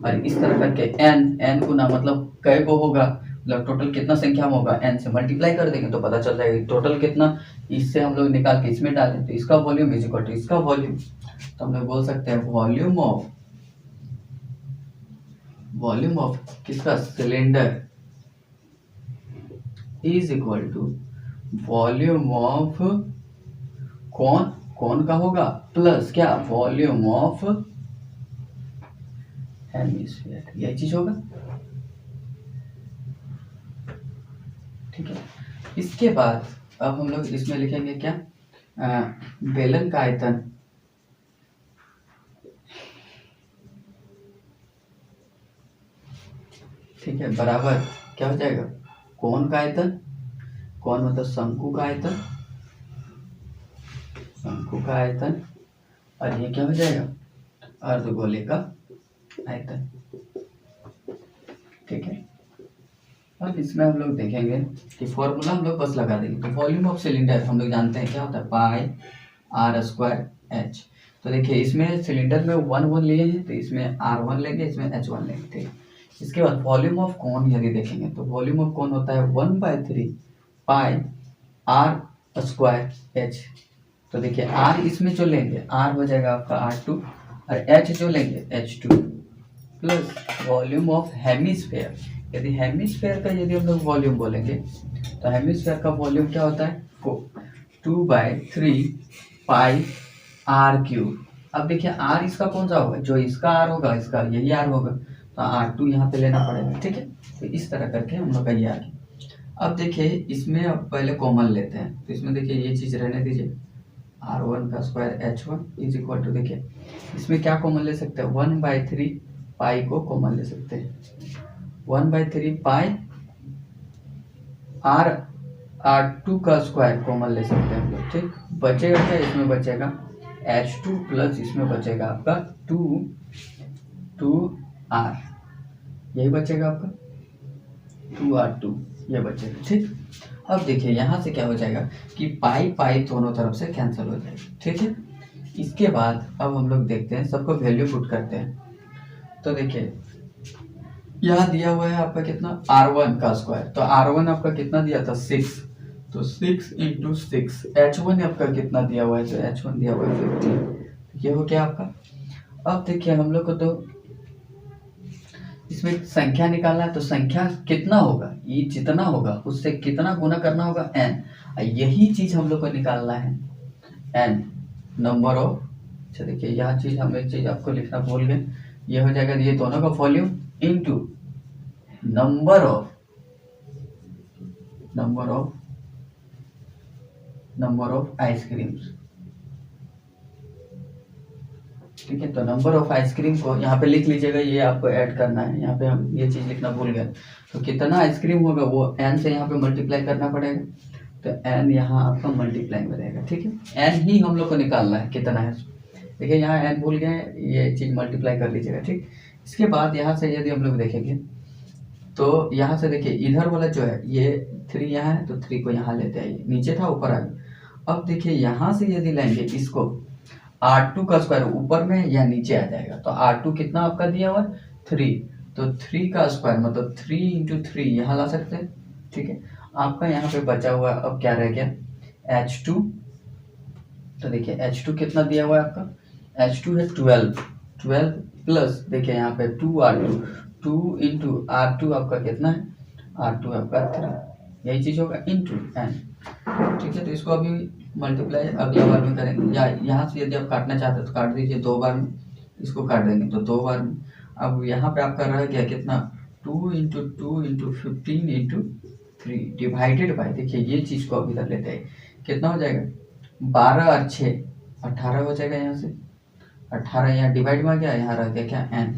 और इस तरह करके एन गुना मतलब कई को होगा, मतलब टोटल कितना संख्या में होगा, एन से मल्टीप्लाई कर देंगे तो पता चल जाएगा टोटल कितना। इससे हम लोग निकाल के इसमें डालें तो इसका वॉल्यूम इज इक्वल टू इसका वॉल्यूम। तो हम लोग बोल सकते हैं वॉल्यूम ऑफ किसका, cylinder is equal to volume of कौन का होगा प्लस क्या, वॉल्यूम ऑफ हेमिस्फीयर, यही चीज होगा। ठीक है, इसके बाद अब हम लोग इसमें लिखेंगे क्या, बेलन का आयतन ठीक है बराबर क्या हो जाएगा, कोन का आयतन, कोन मतलब शंकु का आयतन, शंकु का आयतन, और ये क्या हो जाएगा अर्धगोले का आयतन। ठीक है, अब इसमें हम लोग देखेंगे कि फॉर्मूला हम लोग बस लगा देंगे। तो वॉल्यूम ऑफ सिलेंडर हम लोग जानते हैं क्या होता है, पाई आर स्क्वायर एच। तो देखिए इसमें सिलेंडर में 1 लिए हैं तो इसमें R1 लेंगे, इसमें H1 लेंगे। ठीक, इसके बाद वॉल्यूम ऑफ कोन यदि देखेंगे तो वॉल्यूम ऑफ कोन होता है 1/3 पाई आर स्क्वायर एच। तो देखिए आर इसमें जो लेंगे आर हो जाएगा आपका R2 और एच जो लेंगे H2 plus volume of hemisphere. यदि हेमिस्फेयर का यदि हम लोग वॉल्यूम बोलेंगे तो हेमिस्फेयर का वॉल्यूम क्या होता है 2/3 पाई R⁻। अब देखिए आर इसका कौन सा होगा, जो इसका आर होगा इसका यही आर होगा, तो R2 यहाँ पे लेना पड़ेगा। ठीक है, तो इस तरह करके हम लोग का ये आ गया। अब देखिए इसमें अब पहले कॉमन लेते हैं, तो इसमें देखिए ये चीज़ रहने दीजिए R1 का square H1 is equal to, देखिए इसमें क्या कॉमन ले सकते हैं 1/3 पाई को कॉमन ले सकते हैं। 1/3 पाई R2 का स्क्वायर कॉमन ले सकते हैं हम लोग। ठीक, बचेगा क्या, इसमें बचेगा H2 प्लस इसमें बचेगा आपका 2R, यही बचेगा आपका 2R2 ये बचेगा। ठीक, अब देखिए यहाँ से क्या हो जाएगा कि पाई पाई दोनों तरफ से कैंसिल हो जाएगा। ठीक है, इसके बाद अब हम लोग देखते हैं, सबको वैल्यू पुट करते हैं। तो देखिए यहाँ दिया हुआ है आपका कितना R1 का स्क्वायर, तो R1 आपका कितना दिया था 6, तो 6 × 6। H1 आपका कितना दिया हुआ है, तो H1 दिया हुआ है 15। ये हो गया आपका। अब देखिए हम लोग को तो इसमें संख्या निकालना है, तो संख्या कितना होगा, ये जितना होगा उससे कितना गुना करना होगा n, यही चीज हम लोग को निकालना है n नंबर ऑफ। अच्छा देखिए यह चीज हम एक चीज आपको लिखना भूल गए, ये हो जाएगा ये दोनों का volume into number of ice creams. ठीक है, तो नंबर ऑफ आइसक्रीम को यहाँ पे लिख लीजिएगा, ये आपको ऐड करना है। यहाँ पे हम ये चीज़ लिखना भूल गए, तो कितना आइसक्रीम होगा वो n से यहाँ पे मल्टीप्लाई करना पड़ेगा, तो n यहाँ आपका मल्टीप्लाई में रहेगा। ठीक है, n ही हम लोग को निकालना है कितना है। देखिए यहाँ n भूल गए, ये चीज़ मल्टीप्लाई कर लीजिएगा। ठीक, इसके बाद यहाँ से यदि हम लोग देखेंगे तो यहाँ से देखिए इधर वाला जो है ये 3 यहाँ है, तो 3 को यहाँ लेते आइए, नीचे था ऊपर आ गया। अब देखिए यहाँ से यदि लेंगे इसको R2 का स्क्वायर ऊपर में या नीचे आ जाएगा, तो R2 कितना आपका दिया हुआ 3, तो 3 का स्क्वायर मतलब 3 × 3 यहाँ ला सकते हैं। ठीक है, आपका यहाँ पे बचा हुआ अब क्या रह गया H2, तो देखिए H2 कितना दिया हुआ है आपका, H2 है 12 प्लस देखिए यहाँ पे 2R2, 2 × R2 आपका कितना है, R2 आपका 3, यही चीज़ होगा इनटू n। ठीक है, तो इसको अभी मल्टीप्लाई अगला बार में करेंगे, या यहाँ से यदि आप काटना चाहते हैं तो काट दीजिए 2 बार में, इसको काट देंगे तो 2 बार में। अब यहाँ पे आपका रह गया कितना 2 × 2 × 15 × 3 डिवाइडेड बाय, देखिए ये चीज़ को अभी तक लेते हैं, कितना हो जाएगा 12 और 6 18 हो जाएगा। यहाँ से 18 यहाँ डिवाइड में आ गया, यहाँ रह गया क्या n।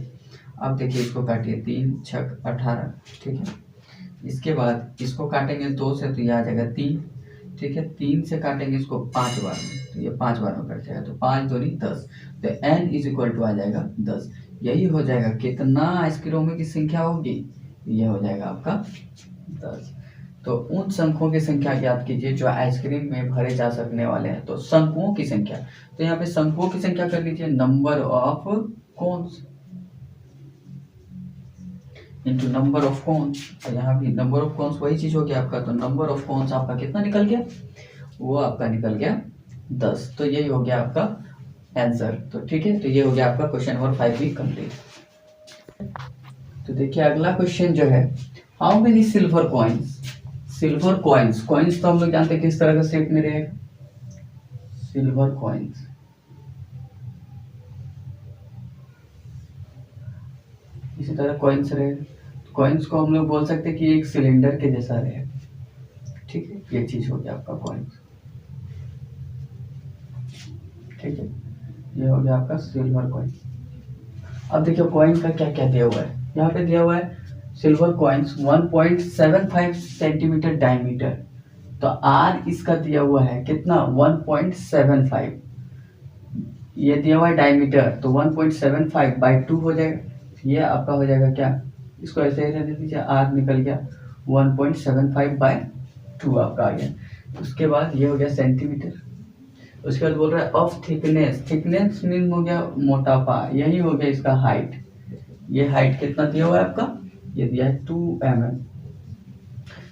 अब देखिए इसको काटिए 3 × 6 = 18। ठीक है, इसके बाद इसको काटेंगे 2 से, तो यह आ जाएगा 3। ठीक है, 3 से काटेंगे इसको 5 बार में, तो ये 5 बार में कट जाएगा, तो 5 दूनी 10, तो n = आ जाएगा 10। यही हो जाएगा कितना आइसक्रीमों की संख्या होगी, ये हो जाएगा आपका 10। तो उन शंकुओं की संख्या ज्ञात कीजिए जो आइसक्रीम में भरे जा सकने वाले हैं। तो शंकुओं की संख्या, तो यहाँ पे शंकुओं की संख्या कर लीजिए number of cones into number of cones, तो यहाँ भी नंबर ऑफ कोन्स वही चीज हो गया आपका, तो नंबर ऑफ कोन्स आपका कितना निकल गया, वो आपका निकल गया 10। तो यही हो गया आपका आंसर। तो ठीक है, तो ये हो गया आपका क्वेश्चन नंबर 5 भी कंप्लीट। तो देखिए अगला क्वेश्चन जो है, how many silver coins, silver coins तो हम लोग जानते हैं किस तरह का शेप में रहेगा, सिल्वर कॉइन्स इसी तरह कॉइन्स रहेगा। कॉइन्स को हम लोग बोल सकते हैं कि एक सिलेंडर के जैसा रहेगा। ठीक है, ये चीज हो गया आपका कॉइन्स। ठीक है, ये हो गया आपका सिल्वर कॉइन। अब देखिए कॉइन का क्या क्या दिया हुआ है, यहाँ पे दिया हुआ है सिल्वर कॉइन्स 1.75 सेंटीमीटर डायमीटर, तो आर इसका दिया हुआ है कितना 1.75, ये दिया हुआ है डायमीटर, तो 1.75/2 हो जाएगा, ये आपका हो जाएगा क्या, इसको ऐसे ही रहने दीजिए, आर निकल गया 1.75/2 आपका आ गया। उसके बाद ये हो गया सेंटीमीटर। उसके बाद बोल रहा है ऑफ थिकनेस मीन हो गया मोटापा, यही हो गया इसका हाइट। ये हाइट कितना दिया हुआ है आपका, ये दिया है 2 mm।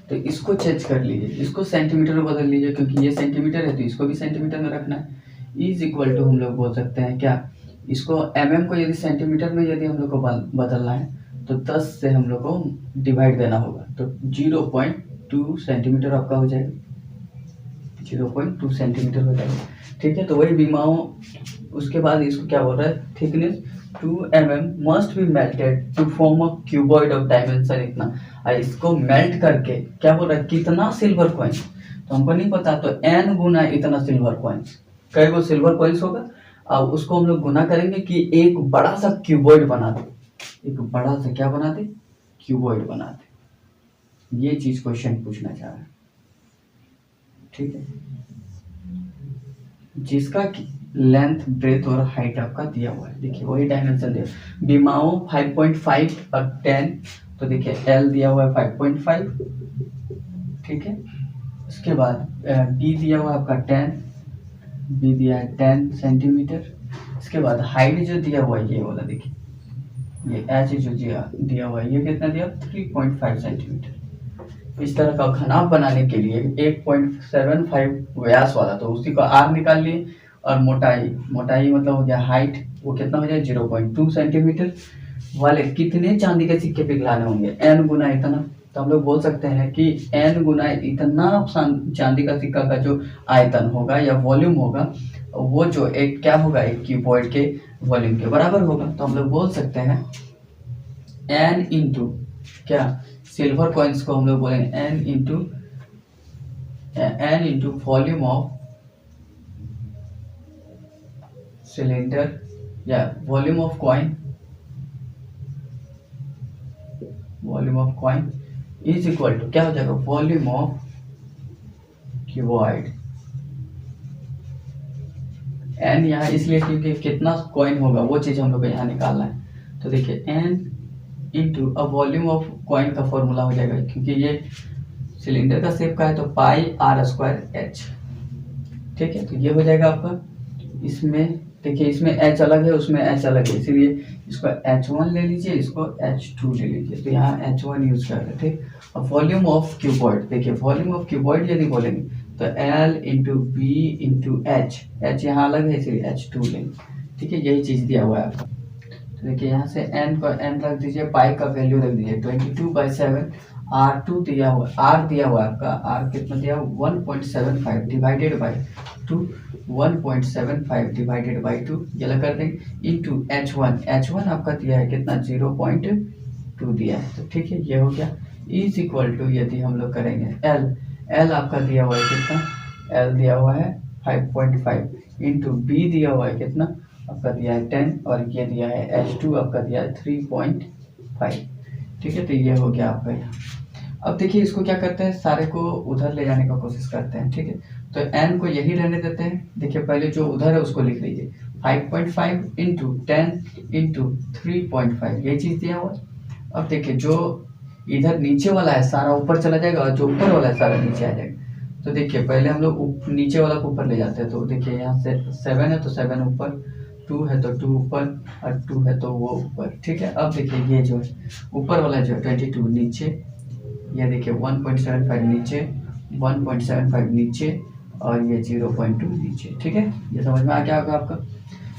तो इसको चेंज कर लीजिए, इसको सेंटीमीटर में बदल लीजिए, क्योंकि ये सेंटीमीटर है तो इसको भी सेंटीमीटर में रखना है। इज इक्वल टू हम लोग बोल सकते हैं क्या, इसको mm को यदि सेंटीमीटर में यदि हम लोग को बदलना है तो 10 से हम लोग को डिवाइड देना होगा, तो 0.2 सेंटीमीटर आपका हो जाएगा, 0.2 सेंटीमीटर हो जाएगा। ठीक है, तो वही बीमाओं, उसके बाद इसको क्या बोल रहा है, thickness 2 mm must be melted to form a cuboid of dimension इतना। और इसको मेल्ट करके क्या बोल रहा है, कितना सिल्वर कॉइन, तो हमको नहीं पता, तो n गुना इतना सिल्वर कॉइन्स, कई गो सिल्वर कॉइन्स होगा, अब उसको हम लोग गुना करेंगे कि एक बड़ा सा क्यूबॉइड बना दे, एक बड़ा सा क्या बना दे, क्यूबॉइड बना दे। ये चीज क्वेश्चन पूछना चाह रहा है। ठीक है, जिसका लेंथ, ब्रेथ और हाइट आपका दिया हुआ है। देखिए वही डायमेंशन दिया, बीमाओं 5.5 और 10, तो देखिए L दिया हुआ है 5.5। ठीक है, उसके बाद B दिया हुआ है आपका 10, B दिया है 10 सेंटीमीटर। इसके बाद हाइट जो दिया हुआ है ये वाला, देखिए ये H जो दिया हुआ है ये कितना दिया, 3.5 सेंटीमीटर। इस तरह का घनाभ बनाने के लिए 1.75 व्यास वाला, तो उसी को R निकाल लिए, और मोटाई मतलब हो गया हाइट, वो कितना हो जाए 0.2 सेंटीमीटर वाले कितने चांदी के सिक्के पिघलाने होंगे, n गुना इतना। तो हम लोग बोल सकते हैं कि n गुना इतना चांदी का सिक्का का जो आयतन होगा या वॉल्यूम होगा, वो जो एक क्या होगा, एक क्यूबॉइड के वॉल्यूम के बराबर होगा। तो हम लोग बोल सकते हैं n इंटू क्या, सिल्वर कॉइन्स को हम लोग बोलेंगे n into volume of cylinder या volume of coin is equal to क्या हो जाएगा, वॉल्यूम ऑफ क्यूबॉइड। n यहाँ इसलिए क्योंकि कितना कॉइन होगा वो चीज हम लोग को यहाँ निकालना है। तो देखिए n इंटू अब वॉल्यूम ऑफ कॉइन का फॉर्मूला हो जाएगा, क्योंकि ये सिलेंडर का शेप का है, तो पाई r स्क्वायर h। ठीक है, तो ये हो जाएगा आपका, इसमें देखिए इसमें h अलग है, उसमें h अलग है, इसीलिए इसको h1 ले लीजिए, इसको h2 ले लीजिए, तो यहाँ h1 यूज कर रहे हैं। ठीक, और वॉल्यूम ऑफ क्यूबॉइड, देखिए वॉल्यूम ऑफ क्यूबॉइड यदि बोलेंगे तो L into B into h यहाँ अलग है इसलिए h2 लेंगे। ठीक है, यही चीज दिया हुआ है आपका। तो देखिए यहाँ से n को n रख दीजिए, पाई का वैल्यू रख दीजिए 22/7, R2 दिया हुआ, R दिया हुआ है आपका, R कितना दिया 1.75 डिवाइडेड बाई 2, 1.75 डिवाइडेड बाई 2 ये लगा कर देंगे, इंटू h1 आपका दिया है कितना 0.2 दिया है। तो ठीक है, ये हो गया, इज इक्वल टू यदि हम लोग करेंगे L आपका दिया हुआ है कितना, L दिया हुआ है 5.5 इंटू B दिया हुआ है कितना आपका दिया है 10, और ये दिया है H2 आपका दिया है 3.5। ठीक है, तो ये हो गया आपका यहाँ। अब देखिए इसको क्या करते हैं, सारे को उधर ले जाने का कोशिश करते हैं। ठीक है, तो n को यही रहने देते हैं। देखिए पहले जो उधर है उसको लिख लीजिए, 5.5 इंटू 10 इंटू 3.5 ये चीज दिया हुआ। अब देखिए जो इधर नीचे वाला है सारा ऊपर चला जाएगा, और जो ऊपर वाला है सारा नीचे आ जाएगा। तो देखिए पहले हम लोग नीचे वाला को ऊपर ले जाते हैं, तो देखिए यहाँ से 7 है तो 7 ऊपर, 2 है तो 2 ऊपर, और 2 है तो वो ऊपर। ठीक है, अब देखिए ये जो है ऊपर वाला जो है 22 नीचे, ये देखिए 1.75 नीचे, 1.75 नीचे, और ये 0.2 नीचे। ठीक है, ये समझ में आ गया होगा आपका।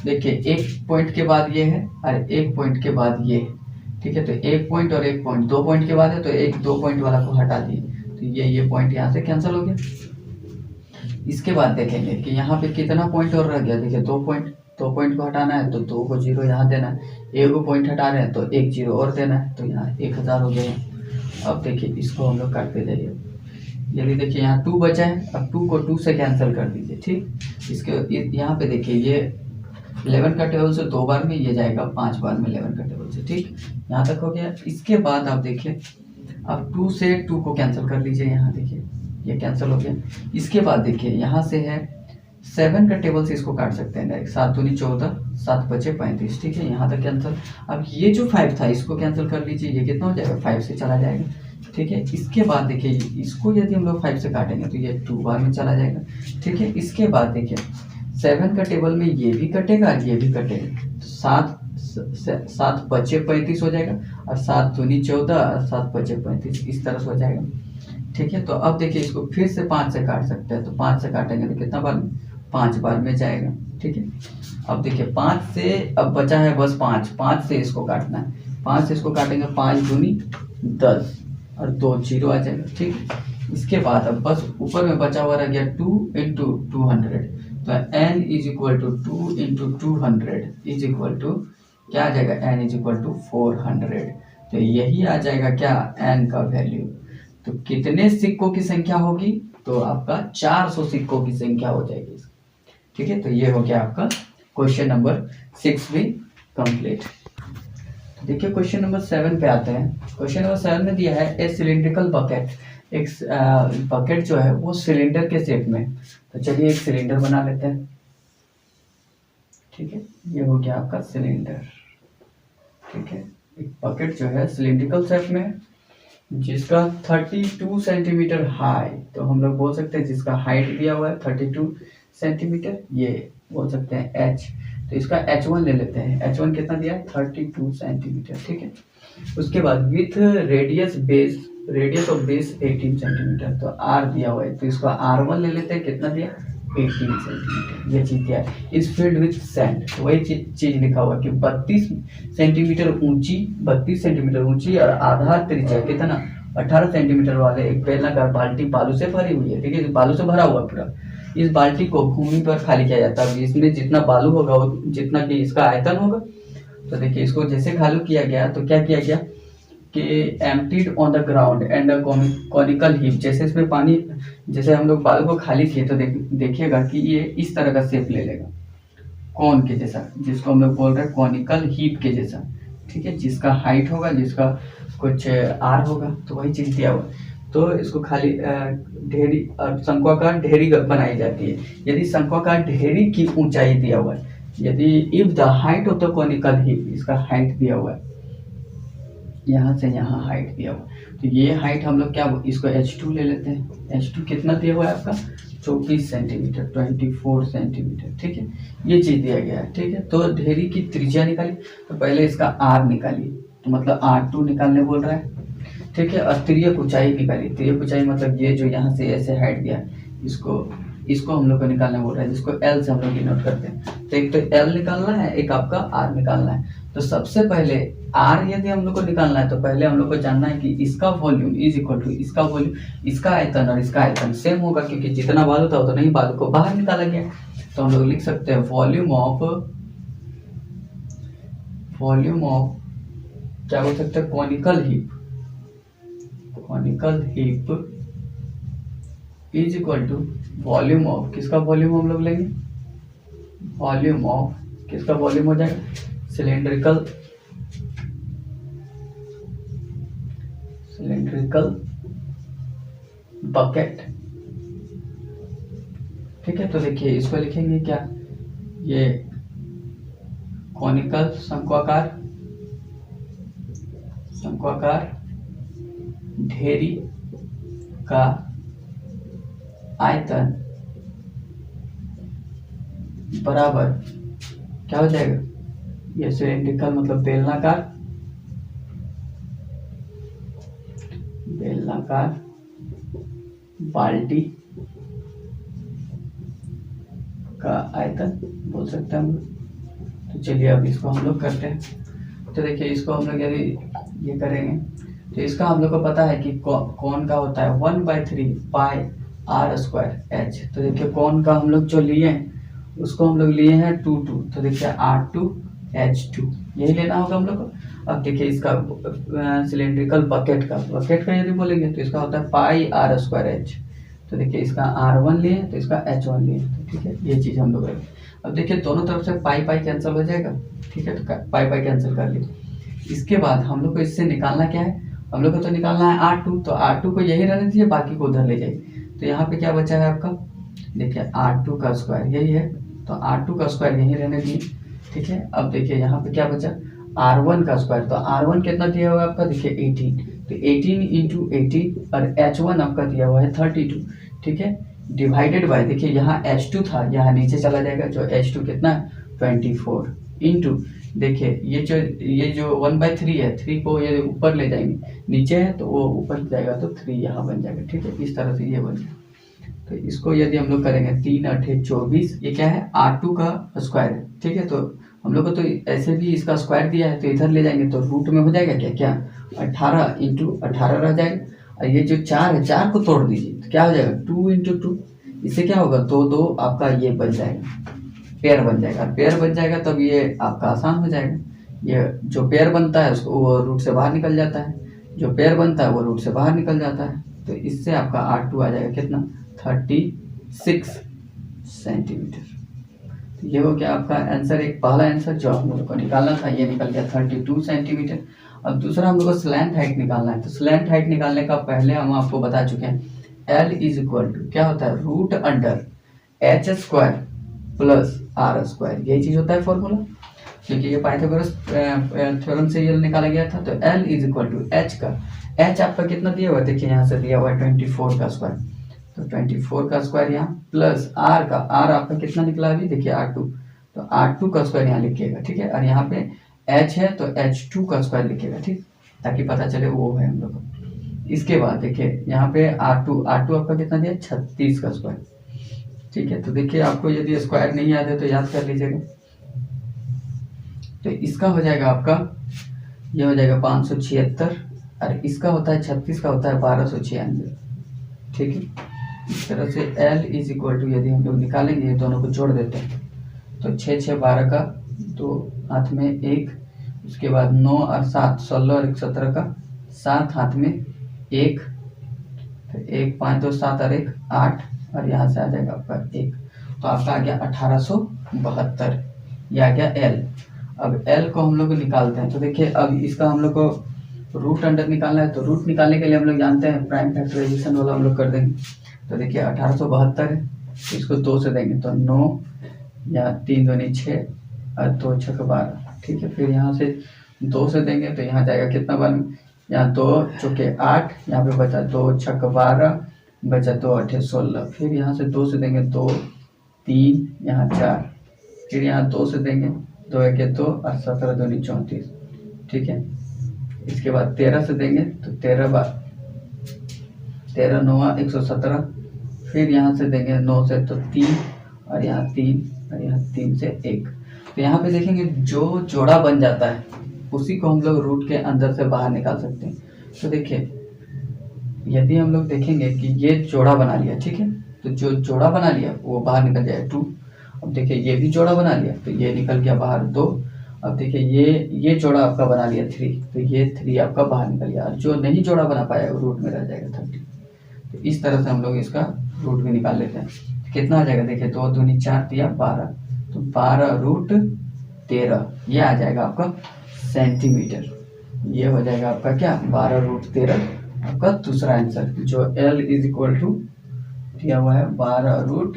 देखिए एक पॉइंट के बाद ये है और एक पॉइंट के बाद ये है। ठीक है, तो एक पॉइंट और एक पॉइंट, 2 पॉइंट के बाद है, तो एक 2 पॉइंट वाला को हटा दिए, तो ये पॉइंट यहाँ से कैंसिल हो गया। इसके बाद देखेंगे कि यहाँ पे कितना पॉइंट और रह गया। देखिए 2 पॉइंट को हटाना है तो 2 को 0 यहाँ देना है, एक पॉइंट हटा रहे हैं तो 1 0 और देना है, तो यहाँ 1000 हो गया। अब देखिए इसको हम लोग काटते जाइए, यदि देखिए यहाँ 2 बचा है, अब 2 को 2 से कैंसिल कर दीजिए। ठीक, इसके यहाँ पे देखिए ये 11 का टेबल से 2 बार में, ये जाएगा 5 बार में 11 का टेबल से। ठीक, यहाँ तक हो गया। इसके बाद आप देखिए अब 2 से 2 को कैंसिल कर लीजिए, यहाँ देखिए ये कैंसिल हो गया। इसके बाद देखिए यहाँ से है 7 का टेबल से इसको काट सकते हैं डायरेक्ट, 7 दूनी 14, 7 बचे 35। ठीक है, यहाँ तक कैंसिल। अब ये जो 5 था इसको कैंसिल कर लीजिए, ये कितना हो जाएगा 5 से चला जाएगा। ठीक है, इसके बाद देखिए इसको यदि हम लोग 5 से काटेंगे तो ये 2 बार में चला जाएगा। ठीक है, इसके बाद देखिए 7 का टेबल में ये भी कटेगा और ये भी कटेगा, तो 7 बचे 35 हो जाएगा, और 7 दूनी 14 और 7 बचे 35 इस तरह से हो जाएगा। ठीक है। तो अब देखिए इसको फिर से 5 से काट सकते हैं, तो 5 से काटेंगे तो कितना बार में, 5 बार में जाएगा। ठीक है। अब देखिए 5 से अब बचा है बस 5 से इसको काटना है, 5 से इसको काटेंगे, 5 दूनी 10 और 2 जीरो आ जाएगा। ठीक है। इसके बाद अब बस ऊपर में बचा हुआ रह गया 2 इंटू 200, तो n is equal to 2 into 200 is equal to क्या आ जाएगा, n इज इक्वल टू 400। तो यही आ जाएगा क्या, n का वैल्यू। तो कितने सिक्कों की संख्या होगी, तो आपका 400 सिक्कों की संख्या हो जाएगी। ठीक है। तो ये हो गया आपका क्वेश्चन नंबर 6 भी कंप्लीट। देखिए क्वेश्चन नंबर 7 पे आते हैं। क्वेश्चन नंबर 7 में दिया है ए सिलिंड्रिकल बकेट, एक बकेट जो है वो सिलेंडर के शेप में। तो चलिए एक सिलेंडर बना लेते हैं। ठीक है, ये हो गया आपका सिलेंडर। ठीक है, एक बकेट जो है सिलिंड्रिकल शेप में जिसका 32 सेंटीमीटर हाई, तो हम लोग बोल सकते हैं जिसका हाइट दिया हुआ है 32 सेंटीमीटर, ये बोल सकते हैं h। तो इसका h1 ले लेते हैं। h1 कितना दिया है, 32 सेंटीमीटर। ठीक है। उसके बाद with radius of base 18 centimetre, तो r दिया हुआ है, तो इसका r1 ले लेते हैं। कितना दिया, 18 सेंटीमीटर। ये चीज दिया है। इज फिल्ड विथ सैंड, वही चीज लिखा हुआ कि 32 सेंटीमीटर ऊंची और आधार त्रिज्या कितना 18 सेंटीमीटर वाले एक बेलनाकार बाल्टी बालू से भरी हुई है। ठीक है, बालू से भरा हुआ पूरा। इस बाल्टी को भूमि पर खाली किया जाता है। इसमें जितना बालू होगा वो जितना कि इसका आयतन होगा। तो देखिए इसको जैसे खाली किया गया तो क्या किया गया कि emptied on the ground and conical heap, जैसे इसमें पानी, जैसे हम लोग बालू को खाली किए तो देखिएगा कि ये इस तरह का शेप ले लेगा, कॉन के जैसा, जिसको हम लोग बोल रहे हैं कॉनिकल हीप के जैसा। ठीक है, जिसका हाइट होगा, जिसका कुछ आर होगा, तो वही चीज दिया हुआ। तो इसको खाली ढेरी शंक्वाकार ढेरी बनाई जाती है। यदि शंक्वाकार ढेरी की ऊंचाई दिया हुआ है, यदि if the height of the conical heap, इसका हाइट दिया हुआ है, यहाँ से यहाँ हाइट दिया हुआ, तो ये हाइट हम लोग क्या, इसको h2 ले लेते हैं। h2 कितना दिया हुआ है आपका 24 सेंटीमीटर, 24 सेंटीमीटर। ठीक है, ये चीज दिया गया है। ठीक है, तो ढेरी की त्रिज्या निकाली, तो पहले इसका r निकालिए, तो मतलब r2 निकालने बोल रहा है। ठीक है, और तिर्यक ऊंचाई निकाली। तिर्यक ऊंचाई मतलब ये जो यहाँ से ऐसे हाइट दिया है, इसको हम लोग को निकालना बोल रहा है, जिसको L से हम लोग डिनोट करते हैं। तो एक तो L निकालना है, एक आपका R निकालना है। तो सबसे पहले R यदि हम लोग को निकालना है तो पहले हम लोग को जानना है कि इसका वॉल्यूम इज इक्वल टू इसका वॉल्यूम, इसका आयतन और इसका आयतन सेम होगा, क्योंकि जितना बालू था उतना ही बालू को बाहर निकाला गया। तो हम लोग लिख सकते हैं वॉल्यूम ऑफ क्या बोल सकते हैं, conical heap is equal to volume of, किसका वॉल्यूम हम लोग लेंगे, वॉल्यूम ऑफ, किसका वॉल्यूम हो जाएगा, सिलेंड्रिकल बकेट। ठीक है, तो देखिए इसको लिखेंगे क्या, ये कॉनिकल शंक्वाकार ढेरी का आयतन बराबर क्या हो जाएगा, ये सिलेंड्रिकल मतलब बेलनाकार बाल्टी का आयतन बोल सकते हैं हम लोग। तो चलिए अब इसको हम लोग करते हैं। तो देखिए इसको हम लोग यदि ये करेंगे तो इसका हम लोग को पता है कि कौन का होता है 1/3 पाई r स्क्वायर h। तो देखिए कौन का हम लोग जो लिए हैं उसको हम लोग लिए हैं 2 तो देखिए r2 h2 यही लेना होगा हम लोग को। अब देखिए इसका सिलेंड्रिकल बकेट का यदि बोलेंगे तो इसका होता है पाई r स्क्वायर h। तो देखिए इसका r1 लिए तो इसका h1 लिए, तो ठीक है ये चीज हम लोग रखें। अब देखिए दोनों तरफ से पाई कैंसिल हो जाएगा। ठीक है, तो पाई कैंसिल कर लिए। इसके बाद हम लोग को इससे निकालना क्या है, हम लोग को तो निकालना है r2, तो r2 को यही रहने दीजिए, बाकी को उधर ले जाइए। तो यहाँ पे क्या बचा है आपका, देखिए r2 का स्क्वायर यही है, तो r2 का स्क्वायर यही रहने दिए। ठीक है, अब देखिए यहाँ पे क्या बचा r1 का स्क्वायर, तो r1 कितना दिया हुआ है आपका, देखिए 18, तो 18 इंटू 18 और h1 आपका दिया हुआ है 32। ठीक है, डिवाइडेड बाय, देखिए यहाँ h2 था, यहाँ नीचे चला जाएगा, जो h2 कितना है 24 इंटू देखिए ये जो 1/3 है, 3 को ये ऊपर ले जाएंगे, नीचे है तो वो ऊपर जाएगा तो 3 यहाँ बन जाएगा। ठीक है, इस तरह से ये बन जाएगा। तो इसको यदि हम लोग करेंगे 3 8 24, ये क्या है R2 का स्क्वायर है। ठीक है, तो हम लोग को तो ऐसे भी इसका स्क्वायर दिया है, तो इधर ले जाएंगे तो रूट में हो जाएगा क्या 18 इंटू 18 रह जाएगा। और ये जो 4 है, 4 को तोड़ दीजिए तो क्या हो जाएगा 2 इंटू 2, इससे क्या होगा 2 2 आपका ये बन जाएगा, पेयर बन जाएगा। पेयर बन जाएगा तब ये आपका आसान हो जाएगा। ये जो पेयर बनता है उसको वो रूट से बाहर निकल जाता है, जो पेयर बनता है वो रूट से बाहर निकल जाता है। तो इससे आपका R2 आ जाएगा कितना 36 सेंटीमीटर। तो ये हो गया आपका आंसर, एक पहला आंसर जो हम लोग को निकालना था ये निकल गया 32 सेंटीमीटर। अब दूसरा हम लोग को स्लैंट हाइट निकालना है। तो स्लैंट हाइट निकालने का पहले हम आपको बता चुके हैं, L इज इक्वल टू क्या होता है root under H square plus R square, यही चीज होता है फॉर्मूला, क्योंकि ये पाइथागोरस थ्योरम से ये निकाला गया था। तो L is equal to H का, H आपका कितना दिया हुआ है, देखिए यहाँ से दिया हुआ है 24 का स्क्वायर, तो 24 का स्क्वायर यहाँ प्लस R का, R आपका कितना निकला अभी देखिए R2, तो R2 का स्क्वायर यहाँ लिखिएगा। ठीक है, और यहाँ पे H है तो H2 का स्क्वायर लिखिएगा, ठीक, ताकि पता चले वो है हम लोग को। इसके बाद देखिए यहाँ पे R2 आपका कितना दिया 36 का स्क्वायर। ठीक है, तो देखिए आपको यदि स्क्वायर नहीं याद है तो याद कर लीजिएगा। तो इसका हो जाएगा आपका, ये हो जाएगा 576, और इसका होता है 36 का होता है 1296। ठीक है, इस तरह से L इज इक्वल टू यदि हम लोग निकालेंगे, ये दोनों को जोड़ देते हैं तो 6 6 12 का 2 हाथ में 1, उसके बाद 9 और 7 16 और 1 17 का 7 हाथ में 1, तो 1 5 2 7 और 1 8, और यहाँ से आ जाएगा आपका 1, तो आपका आ गया 1872, ये आ गया L। अब L को हम लोग निकालते हैं। तो देखिए अब इसका हम लोग को रूट अंडर निकालना है, तो रूट निकालने के लिए हम लोग जानते हैं प्राइम फैक्टराइजेशन वाला हम लोग कर देंगे। तो देखिए 1872 है, तो इसको 2 से देंगे तो 9 या 3 दूनी 6 और 2 6 12। ठीक है, फिर यहाँ से 2 से देंगे तो यहाँ जाएगा कितना बन, यहाँ 2 चौके 8, यहाँ पे बचा 2 6 12, बचा 2 8 16, फिर यहाँ से 2 से देंगे 2 3, यहाँ 4, फिर यहाँ 2 से देंगे 2 1 2 और 17 दूनी 34। ठीक है, इसके बाद 13 से देंगे तो 13 9 117, फिर यहाँ से देंगे 9 से तो 3, और यहाँ 3 और यहाँ 3 से 1। तो यहाँ पे देखेंगे जो जोड़ा बन जाता है उसी को हम लोग रूट के अंदर से बाहर निकाल सकते हैं। तो देखिए यदि हम लोग देखेंगे कि ये जोड़ा बना लिया, ठीक है, तो जो जोड़ा बना लिया वो बाहर निकल जाएगा 2। अब देखिए ये भी जोड़ा बना लिया तो ये निकल गया बाहर 2। अब देखिए ये जोड़ा आपका बना लिया 3, तो ये 3 आपका बाहर निकल गया, और जो नहीं जोड़ा बना पाया वो रूट में रह जाएगा 30। तो इस तरह से हम लोग इसका रूट भी निकाल लेते हैं। कितना आ जाएगा देखिए 2 दूनी 4 दिया 12, तो 12 रूट 13, ये आ जाएगा आपका सेंटीमीटर। ये हो जाएगा आपका क्या 12 रूट 13 आपका दूसरा आंसर, जो L इज इक्वल टू दिया हुआ है 12 रूट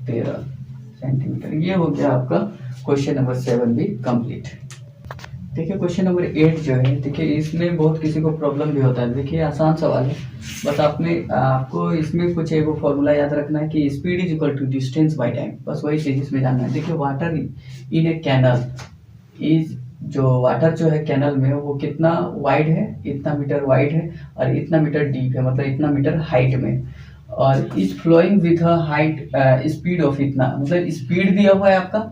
13 सेंटीमीटर। ये हो गया आपका क्वेश्चन नंबर 7 भी कंप्लीट। देखिए क्वेश्चन नंबर 8 जो है, देखिए इसमें बहुत किसी को प्रॉब्लम भी होता है। देखिए आसान सवाल है, बस आपको इसमें कुछ एक फॉर्मूला याद रखना है कि speed is equal to distance by time, बस वही चीज इसमें जानना है। देखिए water in a canal is, जो वाटर जो है कैनल में वो कितना वाइड है, इतना मीटर वाइड है और इतना मीटर डीप है, मतलब इतना मीटर हाइट में, और is flowing with height speed of इतना, मतलब स्पीड दिया हुआ है आपका,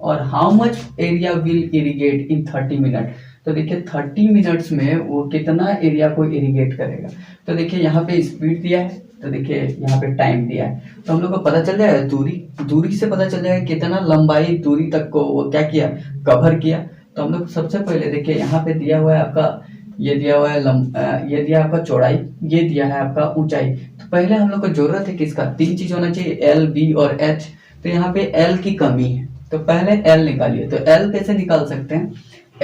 और how much area will irrigate in 30 minute. तो देखिए 30 मिनट्स में वो कितना एरिया को इरिगेट करेगा। तो देखिए यहाँ पे स्पीड दिया है, तो देखिए यहाँ पे टाइम दिया है, तो हम लोग को पता चल जाएगा दूरी से पता चल जाएगा कितना लंबाई दूरी तक को वो क्या किया कवर किया। तो हम लोग सबसे पहले देखिए यहाँ पे दिया हुआ है आपका, ये दिया हुआ है ये दिया है आपका चौड़ाई, ये दिया है आपका ऊंचाई। तो पहले हम लोग को जरूरत है किसका, 3 चीज होना चाहिए L B और H। तो यहाँ पे L की कमी है, तो पहले L निकालिए। तो L कैसे निकाल सकते हैं,